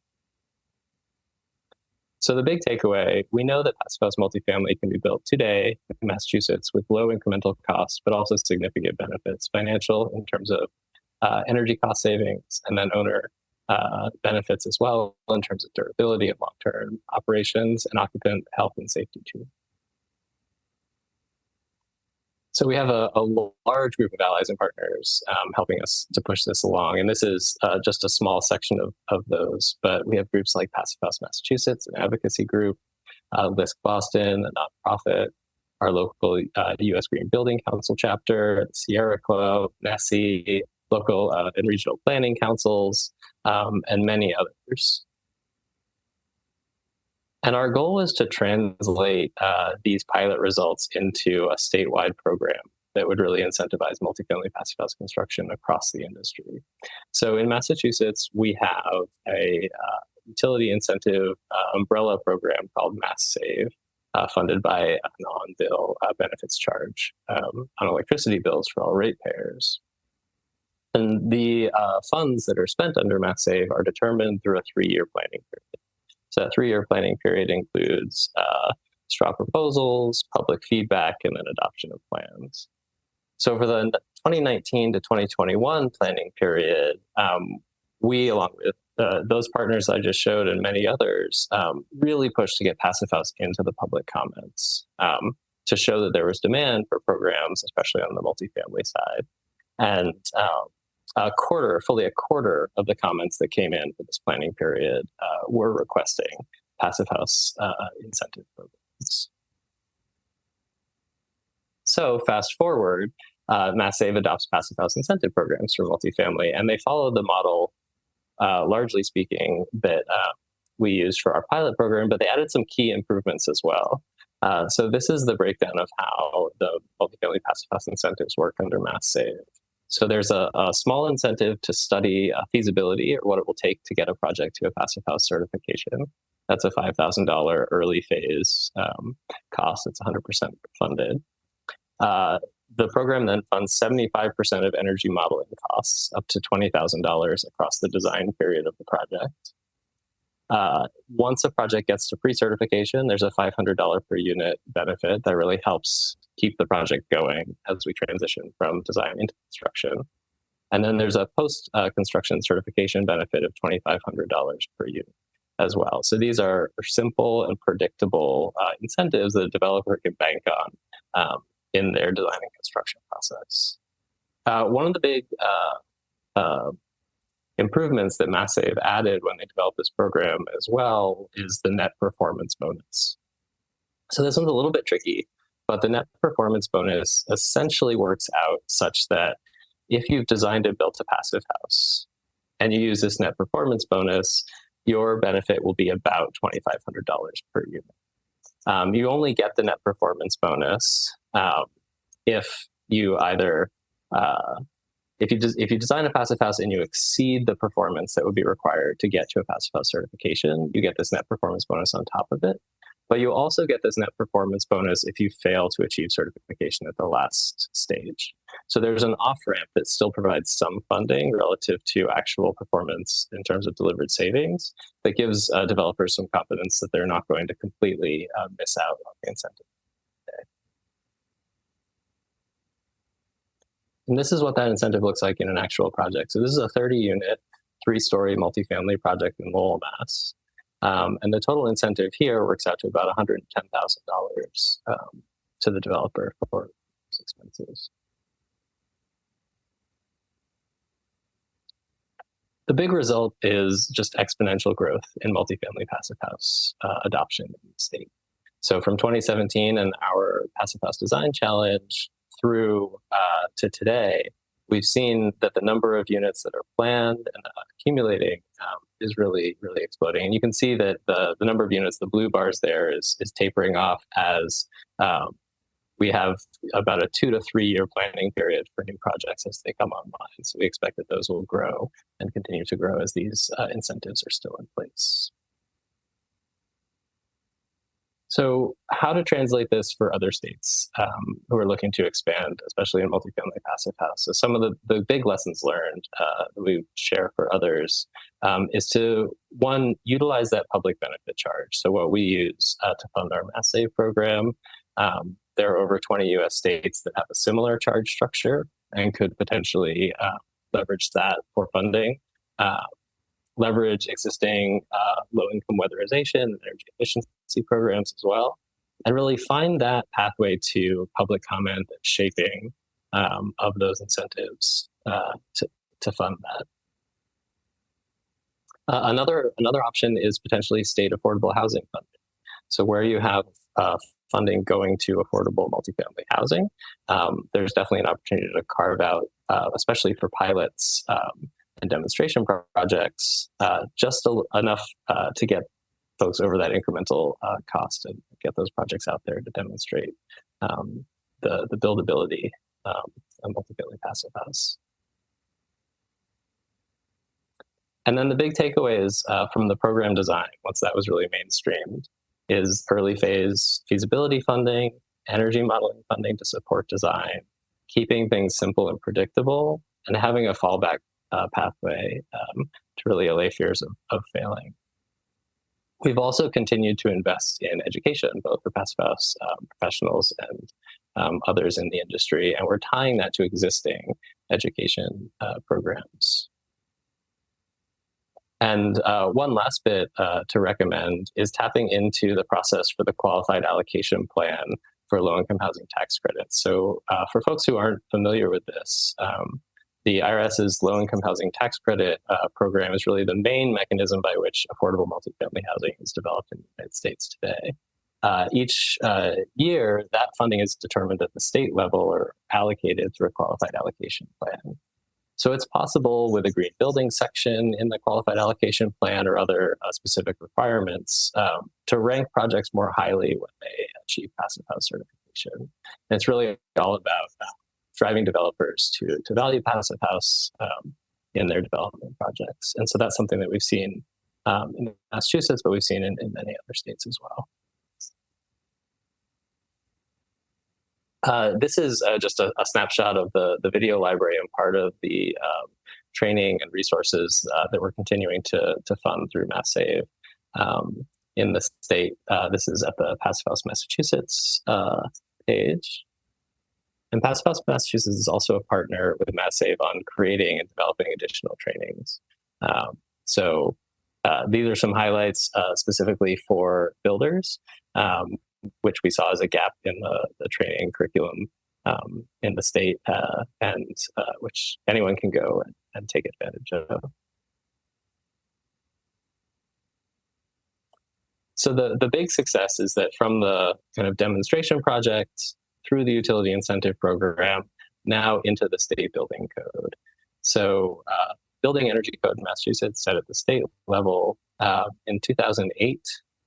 So the big takeaway, we know that Passive House multifamily can be built today in Massachusetts with low incremental costs, but also significant benefits, financial in terms of energy cost savings, and then owner benefits as well in terms of durability and long-term operations and occupant health and safety too. So we have a large group of allies and partners helping us to push this along. And this is just a small section of those, but we have groups like Passive House Massachusetts, an advocacy group, LISC Boston, a nonprofit, our local U.S. Green Building Council chapter, the Sierra Club, NESI, local and regional planning councils, and many others. And our goal is to translate these pilot results into a statewide program that would really incentivize multifamily Passive House construction across the industry. So in Massachusetts, we have a utility incentive umbrella program called Mass Save, funded by an on-bill benefits charge on electricity bills for all ratepayers. And the funds that are spent under Mass Save are determined through a 3-year planning period. So that 3-year planning period includes straw proposals, public feedback, and then adoption of plans. So for the 2019 to 2021 planning period, we, along with those partners I just showed and many others, really pushed to get Passive House into the public comments to show that there was demand for programs, especially on the multifamily side. And fully a quarter of the comments that came in for this planning period were requesting Passive House incentive programs. So fast forward, Mass Save adopts Passive House incentive programs for multifamily, and they follow the model, largely speaking, that we used for our pilot program, but they added some key improvements as well. So this is the breakdown of how the multifamily Passive House incentives work under Mass Save. So there's a small incentive to study feasibility, or what it will take to get a project to a Passive House certification. That's a $5,000 early phase cost. It's 100% funded. The program then funds 75% of energy modeling costs, up to $20,000 across the design period of the project. Once a project gets to pre-certification, there's a $500 per unit benefit that really helps keep the project going as we transition from design into construction. And then there's a post-construction certification benefit of $2,500 per unit as well. So these are simple and predictable incentives that a developer can bank on in their design and construction process. One of the big improvements that Mass Save added when they developed this program as well is the net performance bonus. So this one's a little bit tricky, but the net performance bonus essentially works out such that if you've designed and built a Passive House and you use this net performance bonus, your benefit will be about $2,500 per unit. You only get the net performance bonus if you either if you design a Passive House and you exceed the performance that would be required to get to a Passive House certification, you get this net performance bonus on top of it. But you also get this net performance bonus if you fail to achieve certification at the last stage. So there's an off-ramp that still provides some funding relative to actual performance in terms of delivered savings that gives developers some confidence that they're not going to completely miss out on the incentive. And this is what that incentive looks like in an actual project. So this is a 30-unit, 3-story multifamily project in Lowell, Mass. And the total incentive here works out to about $110,000 to the developer for expenses. The big result is just exponential growth in multifamily Passive House adoption in the state. So from 2017 and our Passive House Design Challenge through to today, we've seen that the number of units that are planned and accumulating is really, really exploding. And you can see that the number of units, the blue bars there, is tapering off as we have about a 2 to 3 year planning period for new projects as they come online. So we expect that those will grow and continue to grow as these incentives are still in place. So how to translate this for other states who are looking to expand, especially in multifamily Passive House. So some of the big lessons learned that we share for others is to, one, utilize that public benefit charge. So what we use to fund our Mass Save program, there are over 20 US states that have a similar charge structure and could potentially leverage that for funding. Leverage existing low-income weatherization and energy efficiency programs as well, and really find that pathway to public comment and shaping of those incentives to fund that. Another option is potentially state affordable housing funding. So where you have funding going to affordable multifamily housing, there's definitely an opportunity to carve out, especially for pilots, and demonstration projects, just enough to get folks over that incremental cost and get those projects out there to demonstrate the buildability of multifamily Passive House. And then the big takeaways from the program design, once that was really mainstreamed, is early phase feasibility funding, energy modeling funding to support design, keeping things simple and predictable, and having a fallback pathway to really allay fears of failing. We've also continued to invest in education, both for Passive House professionals and others in the industry, and we're tying that to existing education programs. And one last bit to recommend is tapping into the process for the qualified allocation plan for low-income housing tax credits. So for folks who aren't familiar with this, the IRS's low-income housing tax credit program is really the main mechanism by which affordable multifamily housing is developed in the United States today. Each year, that funding is determined at the state level or allocated through a qualified allocation plan. So it's possible with a green building section in the qualified allocation plan or other specific requirements to rank projects more highly when they achieve Passive House certification. And it's really all about driving developers to value Passive House in their development projects. And so that's something that we've seen in Massachusetts, but we've seen in many other states as well. This is just a snapshot of the video library and part of the training and resources that we're continuing to fund through MassSave in the state. This is at the Passive House Massachusetts page. And Passive House Massachusetts is also a partner with MassSave on creating and developing additional trainings. So these are some highlights specifically for builders, which we saw as a gap in the training curriculum in the state, and which anyone can go and take advantage of. So the big success is that from the kind of demonstration project through the utility incentive program, now into the state building code. So building energy code in Massachusetts set at the state level in 2008,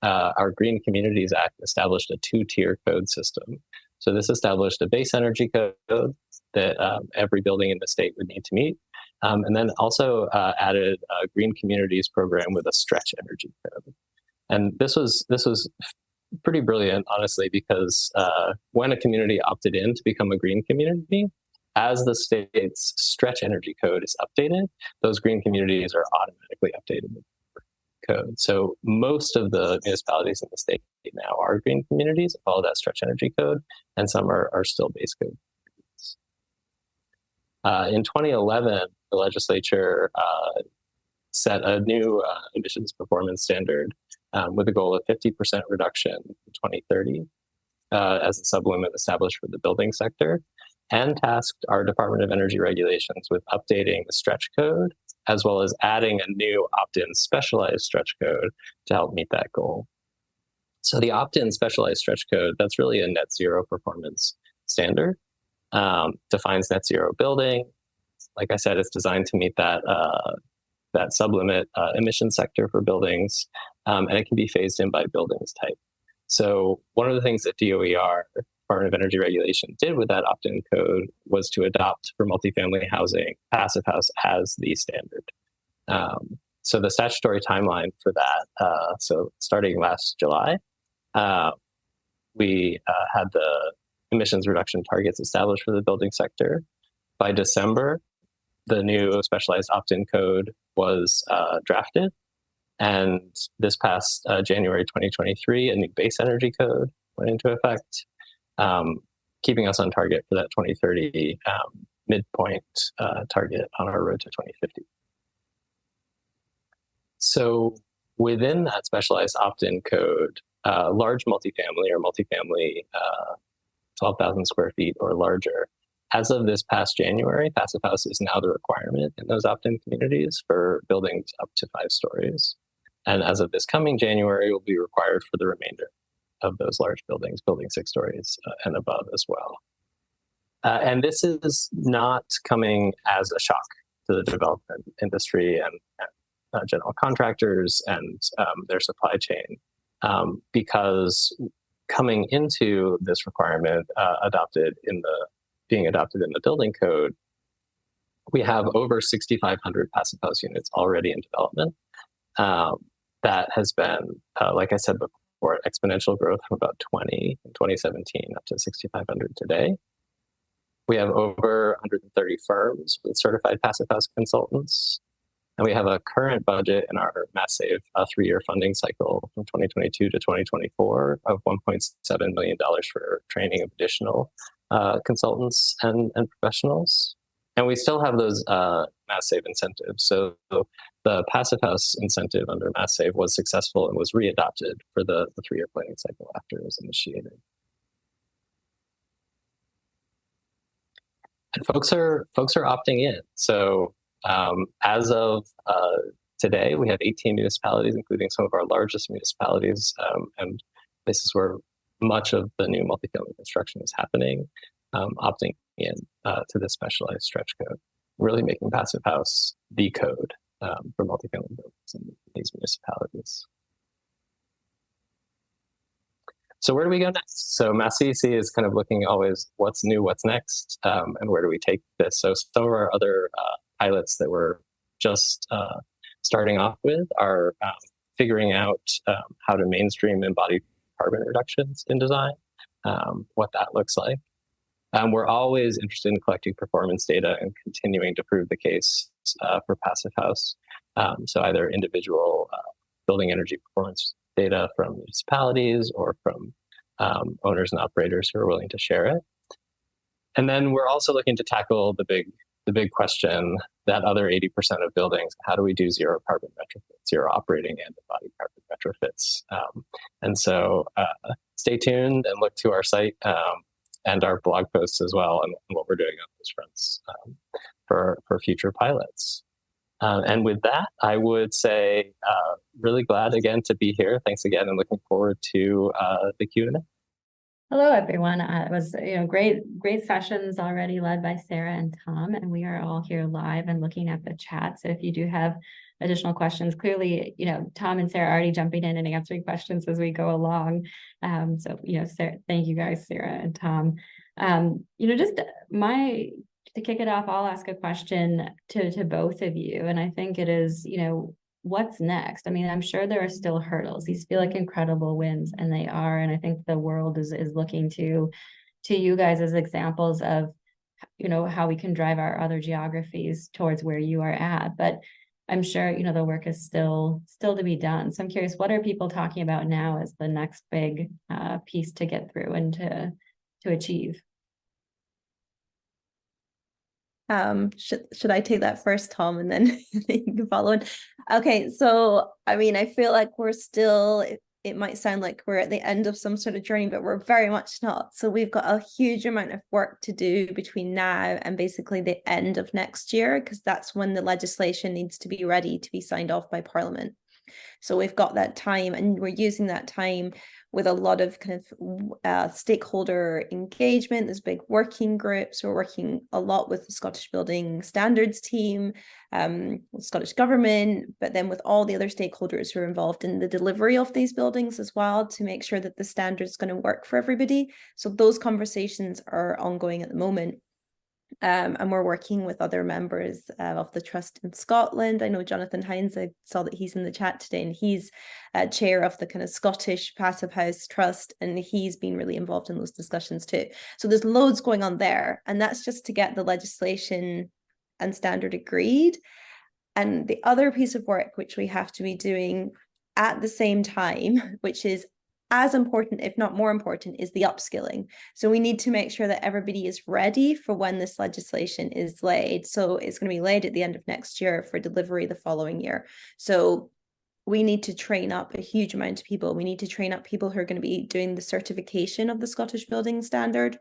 our Green Communities Act established a two-tier code system. So this established a base energy code that every building in the state would need to meet, and then also added a Green Communities program with a stretch energy code. And this was pretty brilliant, honestly, because when a community opted in to become a green community, as the state's stretch energy code is updated, those green communities are automatically updated with code. So most of the municipalities in the state now are green communities, follow that stretch energy code, and some are still base code. In 2011, the legislature set a new emissions performance standard with a goal of 50% reduction in 2030 as a sublimit established for the building sector, and tasked our Department of Energy Regulations with updating the stretch code, as well as adding a new opt-in specialized stretch code to help meet that goal. So the opt-in specialized stretch code, that's really a net zero performance standard, defines net zero building. Like I said, it's designed to meet that sublimit emission sector for buildings, and it can be phased in by buildings type. So one of the things that DOER, Department of Energy Regulation, did with that opt-in code was to adopt for multifamily housing Passive House as the standard. So the statutory timeline for that, so starting last July, we had the emissions reduction targets established for the building sector. By December, the new specialized opt-in code was drafted. And this past January 2023, a new base energy code went into effect, keeping us on target for that 2030 midpoint target on our road to 2050. So within that specialized opt-in code, large multifamily or multifamily 12,000 square feet or larger, as of this past January, Passive House is now the requirement in those opt-in communities for buildings up to 5 stories. And as of this coming January, will be required for the remainder of those large buildings, building 6 stories and above as well. And this is not coming as a shock to the development industry and general contractors and their supply chain, because coming into this requirement being adopted in the building code We have over 6,500 passive house units already in development. That has been, like I said before, exponential growth from about 20 in 2017 up to 6,500 today. We have over 130 firms with certified passive house consultants. And we have a current budget in our massive 3-year funding cycle from 2022 to 2024 of $1.7 million for training of additional consultants and professionals. And we still have those MassSave incentives. So the passive house incentive under MassSave was successful and was readopted for the 3-year planning cycle after it was initiated. And folks are opting in. So as of today, we have 18 municipalities, including some of our largest municipalities, and places where much of the new multifamily construction is happening, opting in to this specialized stretch code, really making passive house the code for multifamily buildings in these municipalities. So where do we go next? So MassCEC is kind of looking always what's new, what's next, and where do we take this? So some of our other pilots that we're just starting off with are figuring out how to mainstream embodied carbon reductions in design, what that looks like. We're always interested in collecting performance data and continuing to prove the case for passive house. So either individual building energy performance data from municipalities or from owners and operators who are willing to share it. And then we're also looking to tackle the big question, that other 80% of buildings, how do we do zero carbon retrofits, zero operating and embodied carbon retrofits? And so stay tuned and look to our site and our blog posts as well, and what we're doing on those fronts for future pilots. And with that, I would say really glad again to be here. Thanks again, and looking forward to the Q&A. Hello, everyone. It was great sessions already led by Sarah and Tom, and we are all here live and looking at the chat. So if you do have additional questions, clearly, Tom and Sarah are already jumping in and answering questions as we go along. So Sarah, thank you guys, Sarah and Tom. To kick it off, I'll ask a question to both of you, and I think it is, what's next? I mean, I'm sure there are still hurdles. These feel like incredible wins, and they are. And I think the world is looking to you guys as examples of, how we can drive our other geographies towards where you are at. But I'm sure, the work is still to be done. So I'm curious, what are people talking about now as the next big piece to get through and to achieve? Should I take that first, Tom, and then you can follow in? Okay, so I mean, I feel like we're still, it might sound like we're at the end of some sort of journey, but we're very much not. So we've got a huge amount of work to do between now and basically the end of next year, because that's when the legislation needs to be ready to be signed off by Parliament. So we've got that time, and we're using that time with a lot of kind of stakeholder engagement. There's big working groups. We're working a lot with the Scottish Building Standards team, Scottish Government, but then with all the other stakeholders who are involved in the delivery of these buildings as well, to make sure that the standard is going to work for everybody. So those conversations are ongoing at the moment. And we're working with other members of the trust in Scotland. I know Jonathan Hines, I saw that he's in the chat today, and he's chair of the kind of Scottish Passive House Trust, and he's been really involved in those discussions too. So there's loads going on there, and that's just to get the legislation and standard agreed. And the other piece of work which we have to be doing at the same time, which is as important, if not more important, is the upskilling. So we need to make sure that everybody is ready for when this legislation is laid. So it's going to be laid at the end of next year for delivery the following year. So we need to train up a huge amount of people. We need to train up people who are going to be doing the certification of the Scottish Building Standard.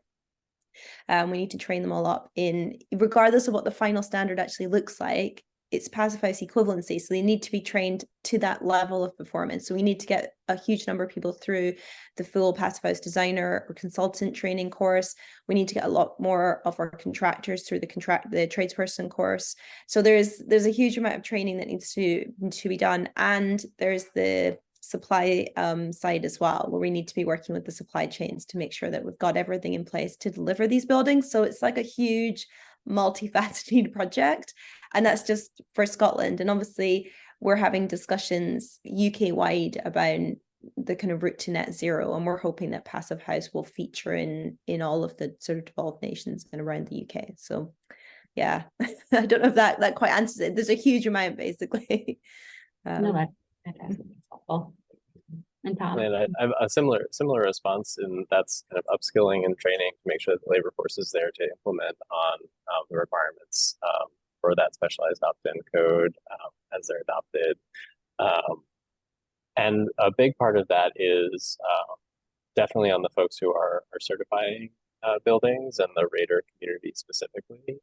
We need to train them all up in, regardless of what the final standard actually looks like, it's passive house equivalency. So they need to be trained to that level of performance. So we need to get a huge number of people through the full passive house designer or consultant training course. We need to get a lot more of our contractors through the tradesperson course. So there's a huge amount of training that needs to be done. And there's the supply side as well, where we need to be working with the supply chains to make sure that we've got everything in place to deliver these buildings. So it's like a huge multifaceted project, and that's just for Scotland. And obviously we're having discussions UK wide about the kind of route to net zero, and we're hoping that Passive House will feature in all of the sort of devolved nations and around the UK. So yeah, I don't know if that quite answers it. There's a huge amount, basically. No, that's helpful. And Tom? And I have a similar response, and that's kind of upskilling and training to make sure that the labor force is there to implement on the requirements for that specialized opt-in code as they're adopted. And a big part of that is definitely on the folks who are certifying buildings and the rater community specifically.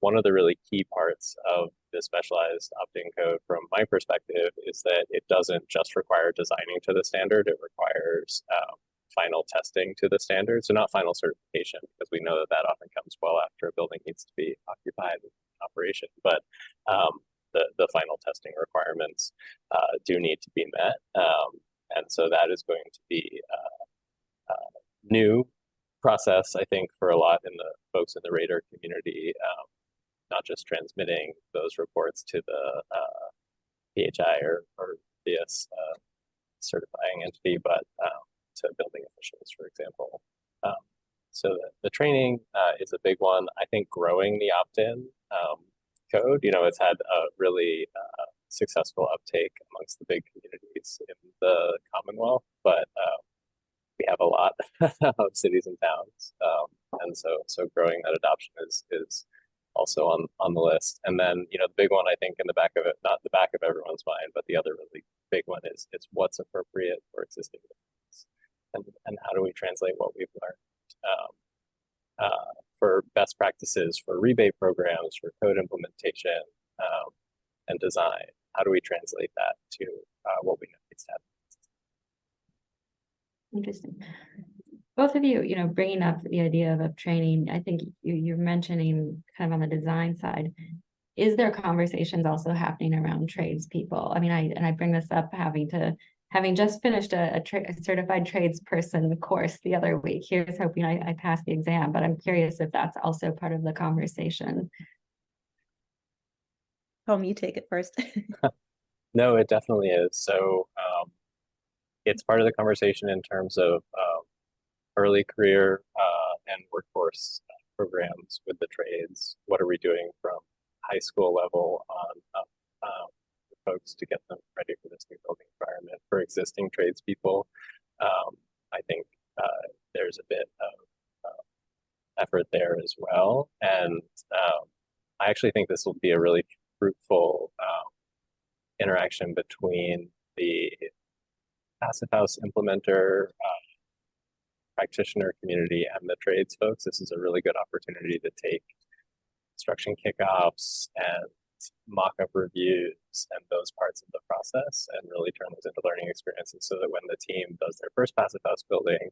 One of the really key parts of the specialized opt-in code from my perspective is that it doesn't just require designing to the standard, it requires final testing to the standard. So not final certification, because we know that that often comes well after a building needs to be occupied in operation, but the final testing requirements do need to be met. And so that is going to be a new process, I think, for a lot in the folks in the rater community, not just transmitting those reports to the PHI or BS certifying entity, but to building officials, for example. So the training is a big one. I think growing the opt-in code, it's had a really successful uptake amongst the big communities in the Commonwealth, but we have a lot of cities and towns, and so growing that adoption is also on the list. And then the big one, I think, in the back of it, not the back of everyone's mind, but the other really big one is what's appropriate for existing buildings, and how do we translate what we've learned for best practices for rebate programs, for code implementation and design. How do we translate that to what we know needs to happen? Interesting. Both of you, bringing up the idea of training, I think you're mentioning kind of on the design side. Is there conversations also happening around tradespeople? I mean, I bring this up having just finished a certified tradesperson course the other week. Here's hoping I pass the exam, but I'm curious if that's also part of the conversation. Tom, you take it first. No, it definitely is. So it's part of the conversation in terms of early career and workforce programs with the trades. What are we doing from high school level on folks to get them ready for this new building environment? For existing tradespeople, I think there's a bit of effort there as well. And I actually think this will be a really fruitful interaction between the Passive House implementer, practitioner community, and the trades folks. This is a really good opportunity to take construction kickoffs and mock-up reviews and those parts of the process and really turn those into learning experiences, so that when the team does their first Passive House building,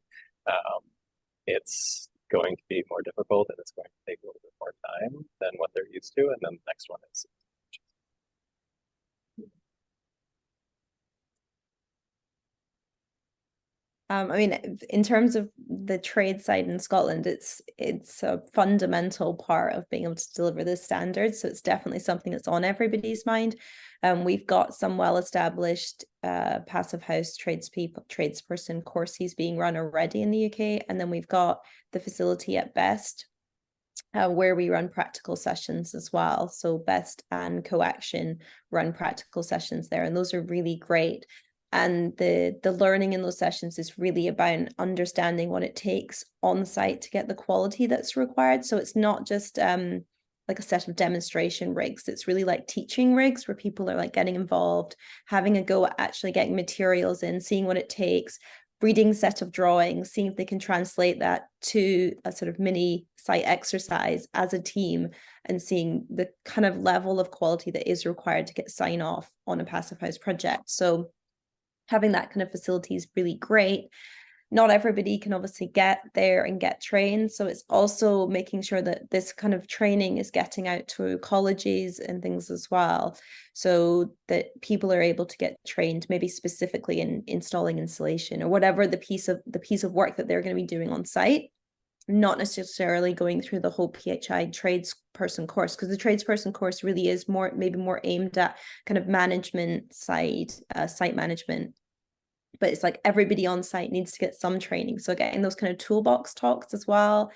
it's going to be more difficult and it's going to take a little bit more time than what they're used to, and then the next one is. I mean, in terms of the trade side in Scotland, it's a fundamental part of being able to deliver the standards. So it's definitely something that's on everybody's mind. We've got some well-established Passive House tradesperson courses being run already in the UK, and then we've got the facility at Best, where we run practical sessions as well. So Best and Coaction run practical sessions there, and those are really great. And the learning in those sessions is really about understanding what it takes on site to get the quality that's required. So it's not just like a set of demonstration rigs. It's really like teaching rigs where people are like getting involved, having a go at actually getting materials in, seeing what it takes, reading a set of drawings, seeing if they can translate that to a sort of mini site exercise as a team, and seeing the kind of level of quality that is required to get sign off on a Passive House project. So having that kind of facility is really great. Not everybody can obviously get there and get trained. So it's also making sure that this kind of training is getting out to colleges and things as well, so that people are able to get trained, maybe specifically in installing insulation or whatever the piece of work that they're going to be doing on site. not necessarily going through the whole PHI tradesperson course, because the tradesperson course really is maybe more aimed at kind of management side, site management. But it's like everybody on site needs to get some training. So getting those kind of toolbox talks as well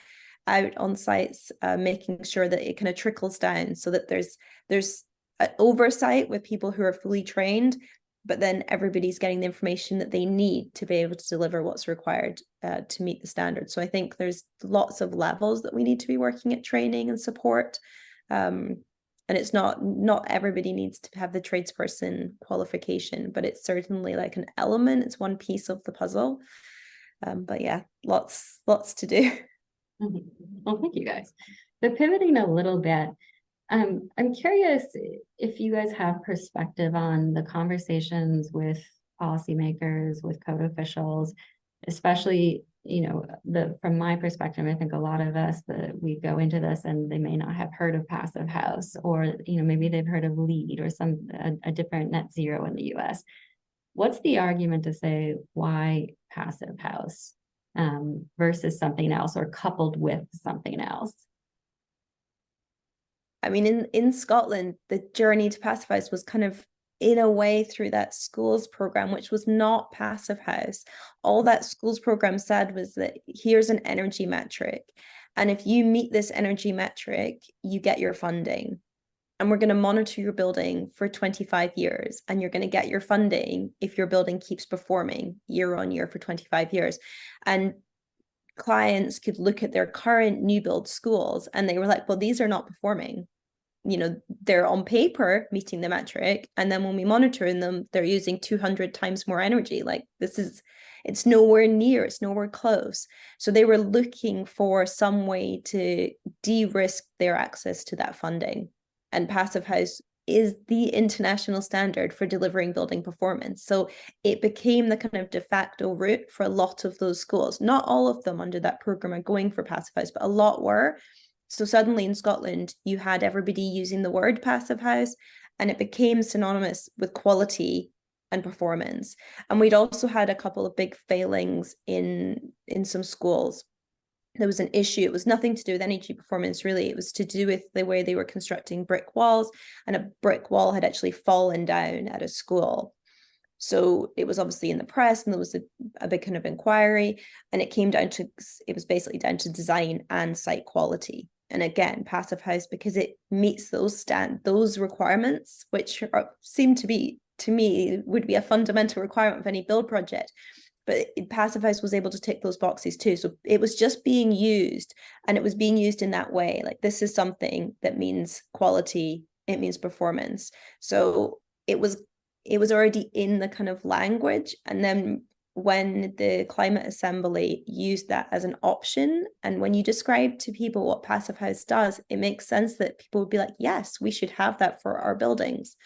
out on sites, making sure that it kind of trickles down so that there's an oversight with people who are fully trained, but then everybody's getting the information that they need to be able to deliver what's required to meet the standards. So I think there's lots of levels that we need to be working at training and support. And it's not everybody needs to have the tradesperson qualification, but it's certainly like an element. It's one piece of the puzzle. But yeah, lots to do. Well, thank you guys. So pivoting a little bit, I'm curious if you guys have perspective on the conversations with policymakers, with code officials, especially, from my perspective, I think a lot of us that we go into this and they may not have heard of Passive House, or, maybe they've heard of LEED or a different net zero in the US. What's the argument to say why Passive House versus something else, or coupled with something else? I mean, in Scotland, the journey to Passive House was kind of in a way through that schools program, which was not Passive House. All that schools program said was that here's an energy metric. And if you meet this energy metric, you get your funding. And we're going to monitor your building for 25 years. And you're going to get your funding if your building keeps performing year on year for 25 years. And clients could look at their current new build schools and they were like, well, these are not performing. They're on paper meeting the metric. And then when we monitor them, they're using 200 times more energy. Like it's nowhere near, it's nowhere close. So they were looking for some way to de-risk their access to that funding. And Passive House is the international standard for delivering building performance. So it became the kind of de facto route for a lot of those schools. Not all of them under that program are going for Passive House, but a lot were. So suddenly in Scotland, you had everybody using the word Passive House, and it became synonymous with quality and performance. And we'd also had a couple of big failings in some schools. There was an issue. It was nothing to do with energy performance, really. It was to do with the way they were constructing brick walls, and a brick wall had actually fallen down at a school. So it was obviously in the press, and there was a big kind of inquiry, and it was basically down to design and site quality. And again, Passive House, because it meets those requirements, which seem to be, to me, would be a fundamental requirement of any build project. But Passive House was able to tick those boxes too. So it was just being used, and it was being used in that way. Like, this is something that means quality, it means performance. So it was already in the kind of language. And then when the Climate Assembly used that as an option, and when you describe to people what Passive House does, it makes sense that people would be like, yes, we should have that for our buildings.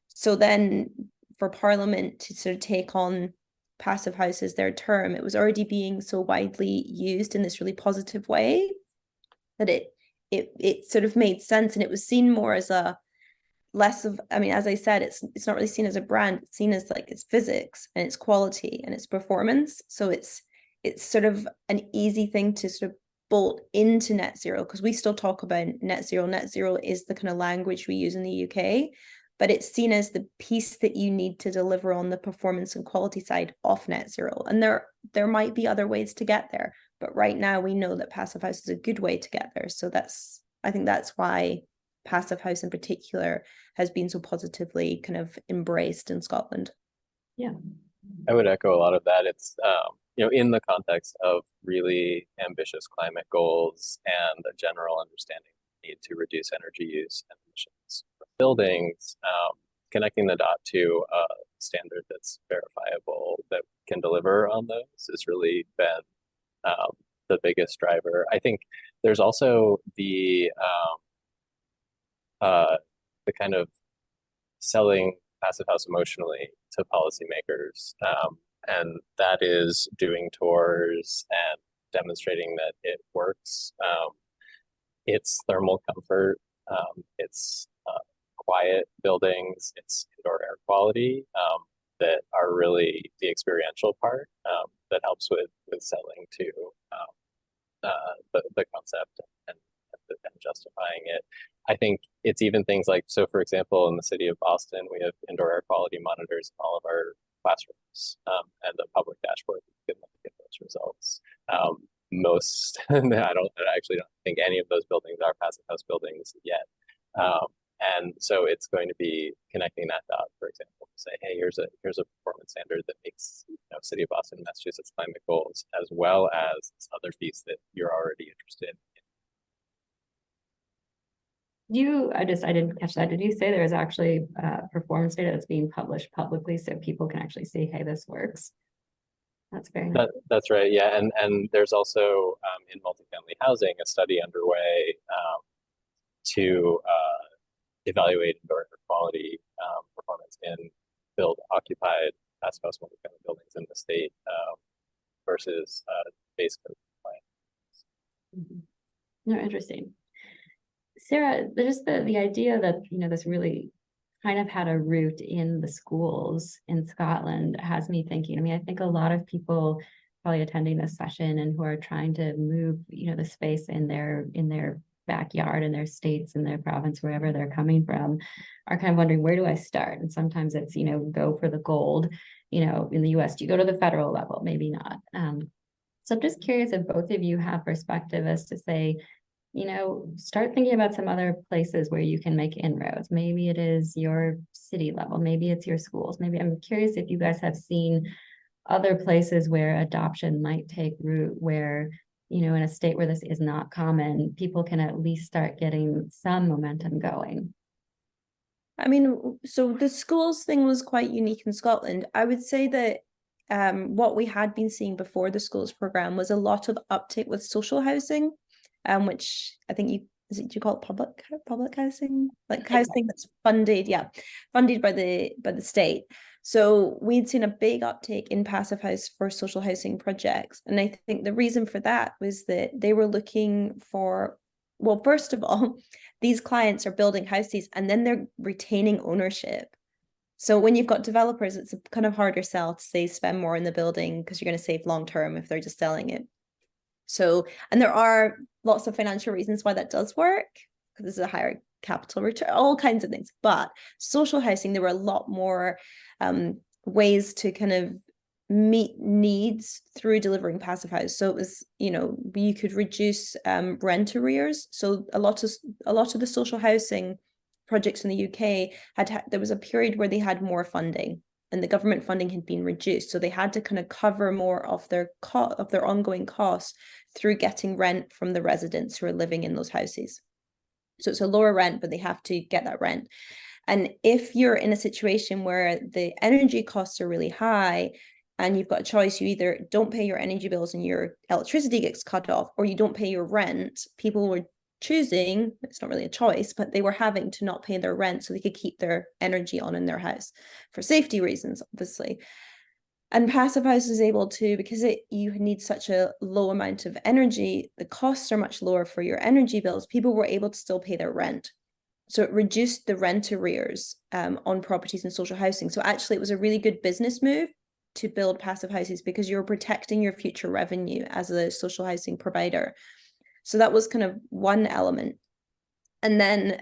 So then for Parliament to sort of take on Passive House as their term, it was already being so widely used in this really positive way that it sort of made sense, and it was seen more as as I said, it's not really seen as a brand. It's seen as like it's physics and it's quality and it's performance. So it's sort of an easy thing to sort of bolt into net zero, because we still talk about net zero. Net zero is the kind of language we use in the UK, but it's seen as the piece that you need to deliver on the performance and quality side of net zero. And there might be other ways to get there, but right now we know that Passive House is a good way to get there. So I think that's why Passive House in particular has been so positively kind of embraced in Scotland. Yeah, I would echo a lot of that. It's in the context of really ambitious climate goals and a general understanding of the need to reduce energy use and emissions from buildings, connecting the dot to a standard that's verifiable that can deliver on those has really been the biggest driver. I think there's also the kind of selling Passive House emotionally to policymakers, and that is doing tours and demonstrating that it works. It's thermal comfort, it's quiet buildings, it's indoor air quality that are really the experiential part that helps with selling to the concept and justifying it. I think it's even things like, so for example, in the city of Boston, we have indoor air quality monitors in all of our classrooms, and a public dashboard you can look at those results. Most, I actually don't think any of those buildings are passive house buildings yet. And so it's going to be connecting that dot, for example, to say, hey, here's a performance standard that makes, City of Boston, Massachusetts climate goals, as well as this other piece that you're already interested in. I didn't catch that. Did you say there is actually performance data that's being published publicly so people can actually see, hey, this works? That's very nice. That's right. Yeah. And there's also in multifamily housing, a study underway to evaluate indoor air quality performance in build occupied passive house multifamily buildings in the state versus base code compliant. No, interesting. Sarah, just the idea that, this really kind of had a root in the schools in Scotland has me thinking. I mean, I think a lot of people probably attending this session and who are trying to move, the space in their backyard, in their states, in their province, wherever they're coming from, are kind of wondering, where do I start? And sometimes it's, go for the gold. In the US, do you go to the federal level? Maybe not. So I'm just curious if both of you have perspective as to say, start thinking about some other places where you can make inroads. Maybe it is your city level, maybe it's your schools. Maybe I'm curious if you guys have seen other places where adoption might take root, where, in a state where this is not common, people can at least start getting some momentum going. I mean, so the schools thing was quite unique in Scotland. I would say that what we had been seeing before the schools program was a lot of uptake with social housing, which I think do you call it public housing? Like housing that's funded by the state. So we'd seen a big uptake in passive house for social housing projects. And I think the reason for that was that they were looking for, well, first of all, these clients are building houses and then they're retaining ownership. So when you've got developers, it's a kind of harder sell to say spend more in the building because you're going to save long term if they're just selling it. So, and there are lots of financial reasons why that does work, because this is a higher capital return, all kinds of things. But social housing, there were a lot more ways to kind of meet needs through delivering passive house. So it was, you could reduce rent arrears. So a lot of the social housing projects in the UK there was a period where they had more funding and the government funding had been reduced. So they had to kind of cover more of their ongoing costs through getting rent from the residents who are living in those houses. So it's a lower rent, but they have to get that rent. And if you're in a situation where the energy costs are really high and you've got a choice, you either don't pay your energy bills and your electricity gets cut off, or you don't pay your rent, people were choosing, it's not really a choice, but they were having to not pay their rent so they could keep their energy on in their house for safety reasons, obviously. And passive house is able to, because you need such a low amount of energy, the costs are much lower for your energy bills. People were able to still pay their rent. So it reduced the rent arrears on properties in social housing. So actually it was a really good business move to build passive houses because you're protecting your future revenue as a social housing provider. So that was kind of one element. And then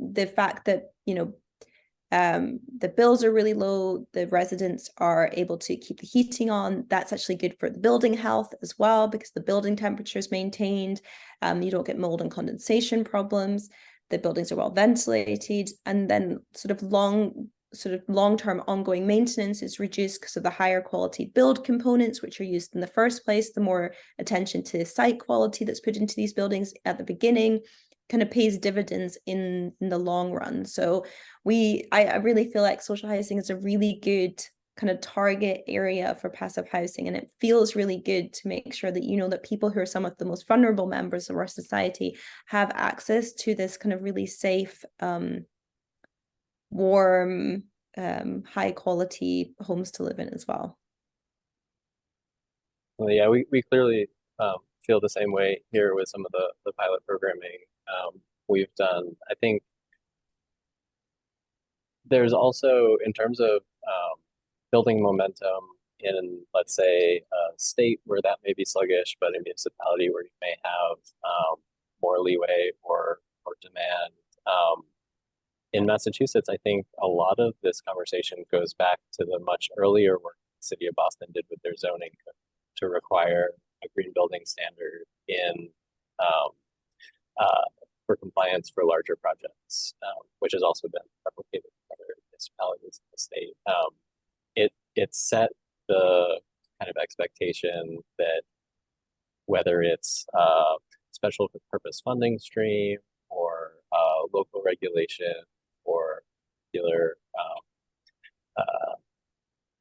the fact that, the bills are really low, the residents are able to keep the heating on. That's actually good for the building health as well, because the building temperature is maintained. You don't get mold and condensation problems. The buildings are well ventilated. And then sort of long-term ongoing maintenance is reduced because of the higher quality build components, which are used in the first place. The more attention to site quality that's put into these buildings at the beginning kind of pays dividends in the long run. So I really feel like social housing is a really good kind of target area for passive housing. And it feels really good to make sure that, that people who are some of the most vulnerable members of our society have access to this kind of really safe, warm, high quality homes to live in as well. Well, yeah, we clearly feel the same way here with some of the pilot programming we've done. I think there's also, in terms of building momentum in, let's say, a state where that may be sluggish, but a municipality where you may have more leeway or demand. In Massachusetts, I think a lot of this conversation goes back to the much earlier work the city of Boston did with their zoning to require a green building standard in for compliance for larger projects, which has also been replicated in other municipalities in the state. It set the kind of expectation that whether it's special purpose funding stream or local regulation or particular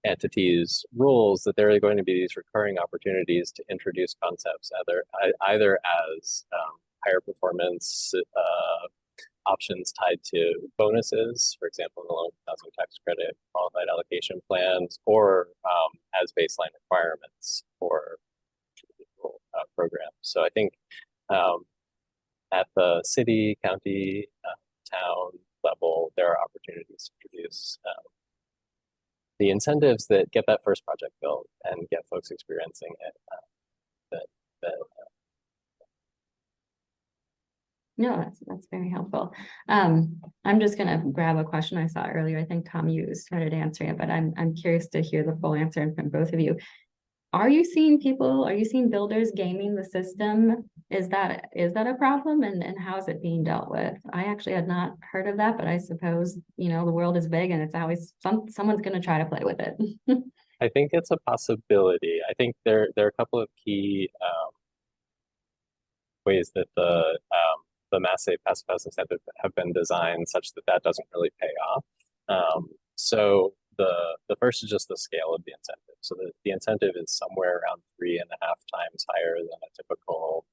entities rules, that there are going to be these recurring opportunities to introduce concepts either as higher performance options tied to bonuses, for example, in the low housing tax credit, qualified allocation plans, or as baseline requirements for programs. So I think at the city, county, town level, there are opportunities to introduce the incentives that get that first project built and get folks experiencing it. No, that's very helpful. I'm just gonna grab a question I saw earlier. I think Tom, you started answering it, but I'm curious to hear the full answer from both of you. Are you seeing builders gaming the system? Is that a problem, and how is it being dealt with? I actually had not heard of that, but I suppose, the world is big and it's always someone's going to try to play with it. I think it's a possibility. I think there are a couple of key ways that the Mass Passive House incentives have been designed such that doesn't really pay off. So the first is just the scale of the incentive. So the incentive is somewhere around 3.5 times higher than a typical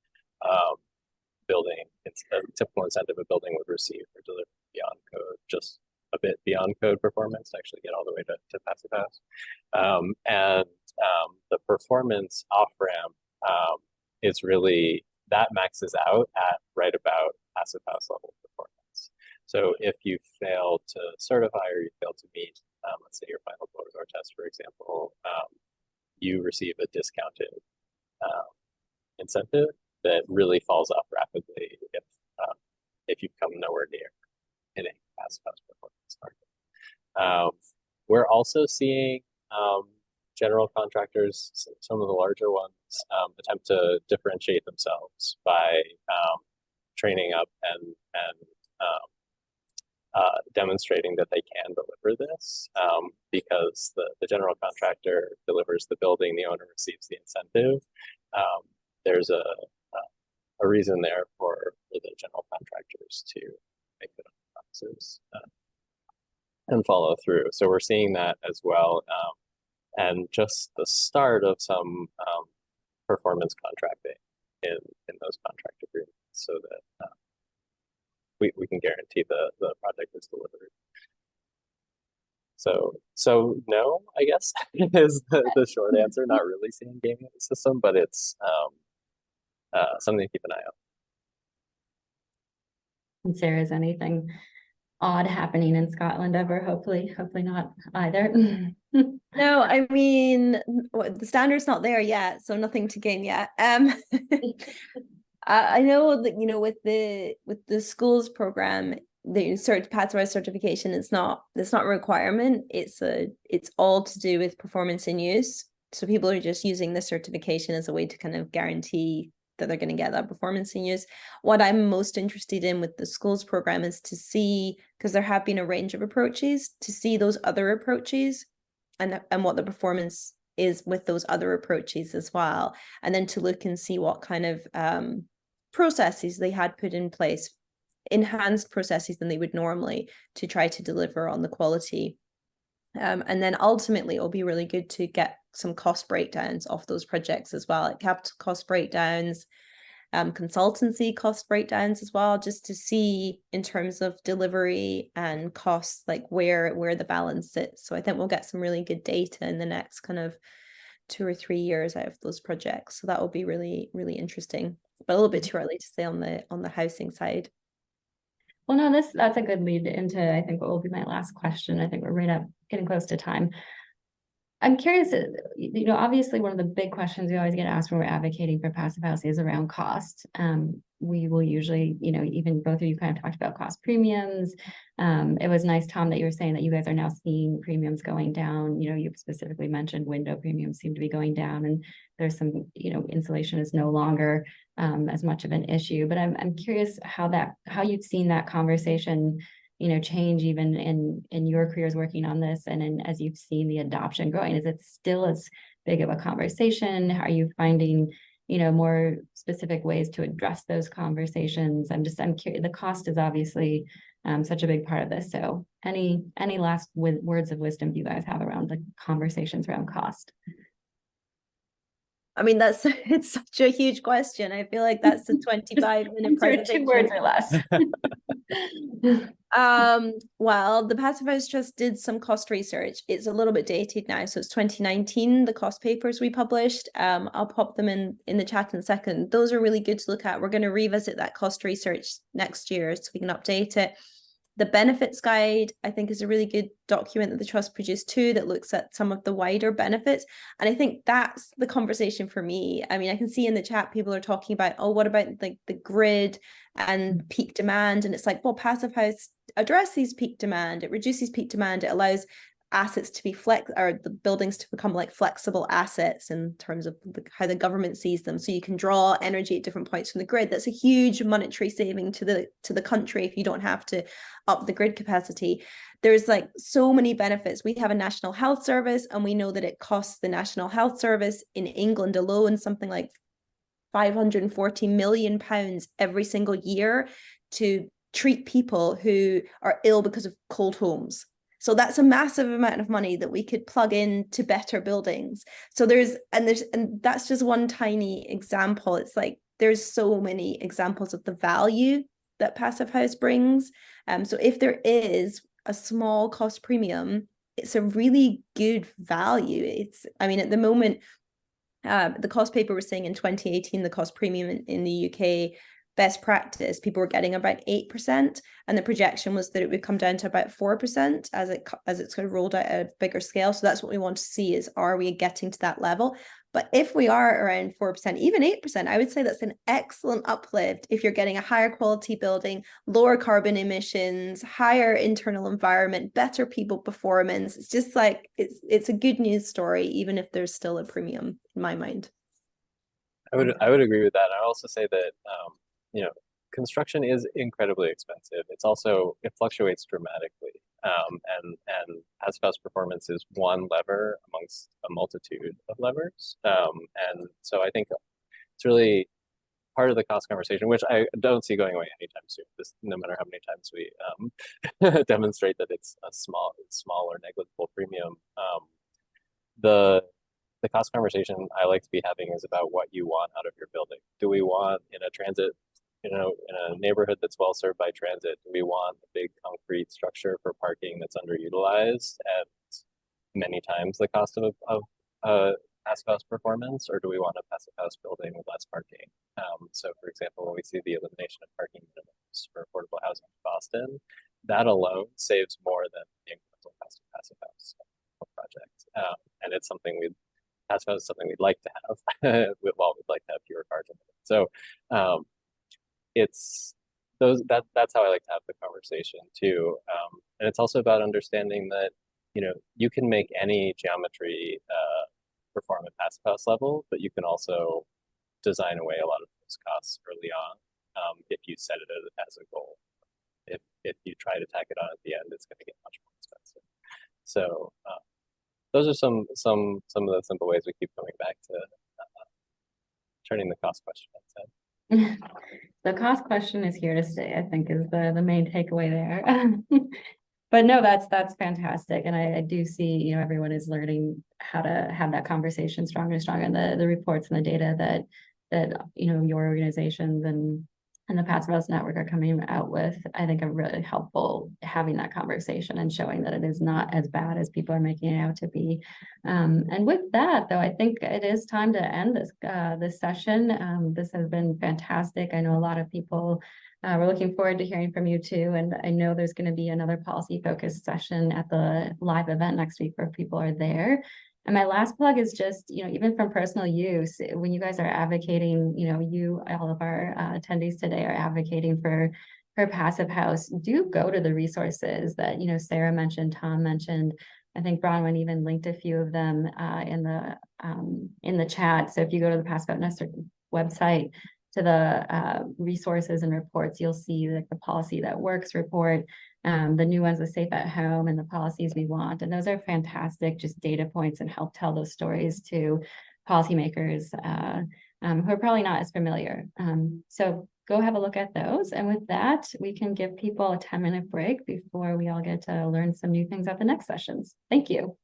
building. It's a typical incentive a building would receive for delivery beyond code, just a bit beyond code performance to actually get all the way to Passive House. And the performance off ramp is really, that maxes out at right about Passive House level performance. So if you fail to certify or you fail to meet, let's say your final door test, for example, you receive a discounted incentive that really falls off rapidly if you come nowhere near hitting Passive House performance target. We're also seeing general contractors, some of the larger ones, attempt to differentiate themselves by training up and demonstrating that they can deliver this, because the general contractor delivers the building, the owner receives the incentive. There's a reason there for the general contractors to make the promises and follow through. So we're seeing that as well. And just the start of some performance contracting in those contract agreements, so that we can guarantee the project is delivered. So no, I guess is the short answer. Not really seeing gaming in the system, but it's something to keep an eye on. And Sarah, is anything odd happening in Scotland ever? Hopefully not either. No, I mean, the standard's not there yet, so nothing to gain yet. I know that, with the schools program, the Passive House certification is not a requirement. It's all to do with performance in use. So people are just using the certification as a way to kind of guarantee that they're going to get that performance in use. What I'm most interested in with the schools program is to see, because there have been a range of approaches, to see those other approaches and what the performance is with those other approaches as well. And then to look and see what kind of processes they had put in place, enhanced processes than they would normally, to try to deliver on the quality. And then ultimately, it'll be really good to get some cost breakdowns off those projects as well, like capital cost breakdowns, consultancy cost breakdowns as well, just to see in terms of delivery and costs, like where the balance sits. So I think we'll get some really good data in the next kind of 2 or 3 years out of those projects. So that will be really, really interesting, but a little bit too early to say on the housing side. Well, no, that's a good lead into, I think, what will be my last question. I think we're right up getting close to time. I'm curious, obviously one of the big questions we always get asked when we're advocating for passive housing is around cost. We will usually, even both of you kind of talked about cost premiums. It was nice, Tom, that you were saying that you guys are now seeing premiums going down. You specifically mentioned window premiums seem to be going down, and there's some, insulation is no longer as much of an issue. But I'm curious how you've seen that conversation change even in your careers working on this, and as you've seen the adoption growing. Is it still as big of a conversation? Are you finding more specific ways to address those conversations? I'm curious. The cost is obviously such a big part of this. So any last words of wisdom do you guys have around the conversations around cost? I mean, it's such a huge question. I feel like that's a 25-minute presentation. 2 words or less. Well, the Passive House Trust did some cost research. It's a little bit dated now, so it's 2019, the cost papers we published. I'll pop them in the chat in a second. Those are really good to look at. We're going to revisit that cost research next year so we can update it. The benefits guide, I think, is a really good document that the Trust produced too, that looks at some of the wider benefits. And I think that's the conversation for me. I mean, I can see in the chat, people are talking about, oh, what about like the grid and peak demand? And it's like, well, Passive House addresses peak demand. It reduces peak demand. It allows assets to be the buildings to become like flexible assets in terms of how the government sees them. So you can draw energy at different points from the grid. That's a huge monetary saving to the country if you don't have to up the grid capacity. There's like so many benefits. We have a National Health Service, and we know that it costs the National Health Service in England alone something like £540 million every single year to treat people who are ill because of cold homes. So that's a massive amount of money that we could plug in to better buildings. So and that's just one tiny example. It's like there's so many examples of the value that Passive House brings. So if there is a small cost premium, it's a really good value. At the moment, the cost paper was saying in 2018, the cost premium in the UK, best practice, people were getting about 8%, and the projection was that it would come down to about 4% as it's kind of rolled out at a bigger scale. So that's what we want to see, is are we getting to that level? But if we are around 4%, even 8%, I would say that's an excellent uplift if you're getting a higher quality building, lower carbon emissions, higher internal environment, better people performance. It's just like, it's a good news story, even if there's still a premium in my mind. I would agree with that. I also say that construction is incredibly expensive. It fluctuates dramatically, and Passive House performance is one lever amongst a multitude of levers. And so I think it's really part of the cost conversation, which I don't see going away anytime soon. No matter how many times we demonstrate that it's a small or negligible premium. The cost conversation I like to be having is about what you want out of your building. Do we want in a neighborhood that's well served by transit, do we want a big concrete structure for parking that's underutilized at many times the cost of Passive House performance, or do we want a Passive House building with less parking? So for example, when we see the elimination of parking minimums for affordable housing in Boston, that alone saves more than the incremental cost of Passive House project. And it's something Passive House is something we'd like to have. We'd like to have fewer cars in it. So that's how I like to have the conversation too. And it's also about understanding that you can make any geometry perform at Passive House level, but you can also design away a lot of those costs early on if you set it as a goal. If you try to tack it on at the end, it's going to get much more expensive. So those are some of the simple ways we keep coming back to turning the cost question on its head. The cost question is here to stay, I think, is the main takeaway there. But no, that's fantastic. And I do see, everyone is learning how to have that conversation stronger and stronger. And the reports and the data that your organizations and the Passive House Network are coming out with, I think are really helpful, having that conversation and showing that it is not as bad as people are making it out to be. And with that, though, I think it is time to end this session. This has been fantastic. I know a lot of people we're looking forward to hearing from you too. And I know there's going to be another policy focused session at the live event next week where people are there. And my last plug is just, even from personal use, when you guys are advocating, all of our attendees today are advocating for Passive House, do go to the resources that, Sarah mentioned, Tom mentioned. I think Bronwyn even linked a few of them in the chat. So if you go to the Passive House website, to the resources and reports, you'll see like the policy that works report, the new ones, the safe at home, and the policies we want. And those are fantastic, just data points, and help tell those stories to policymakers who are probably not as familiar. So go have a look at those. And with that, we can give people a 10-minute break before we all get to learn some new things at the next sessions. Thank you.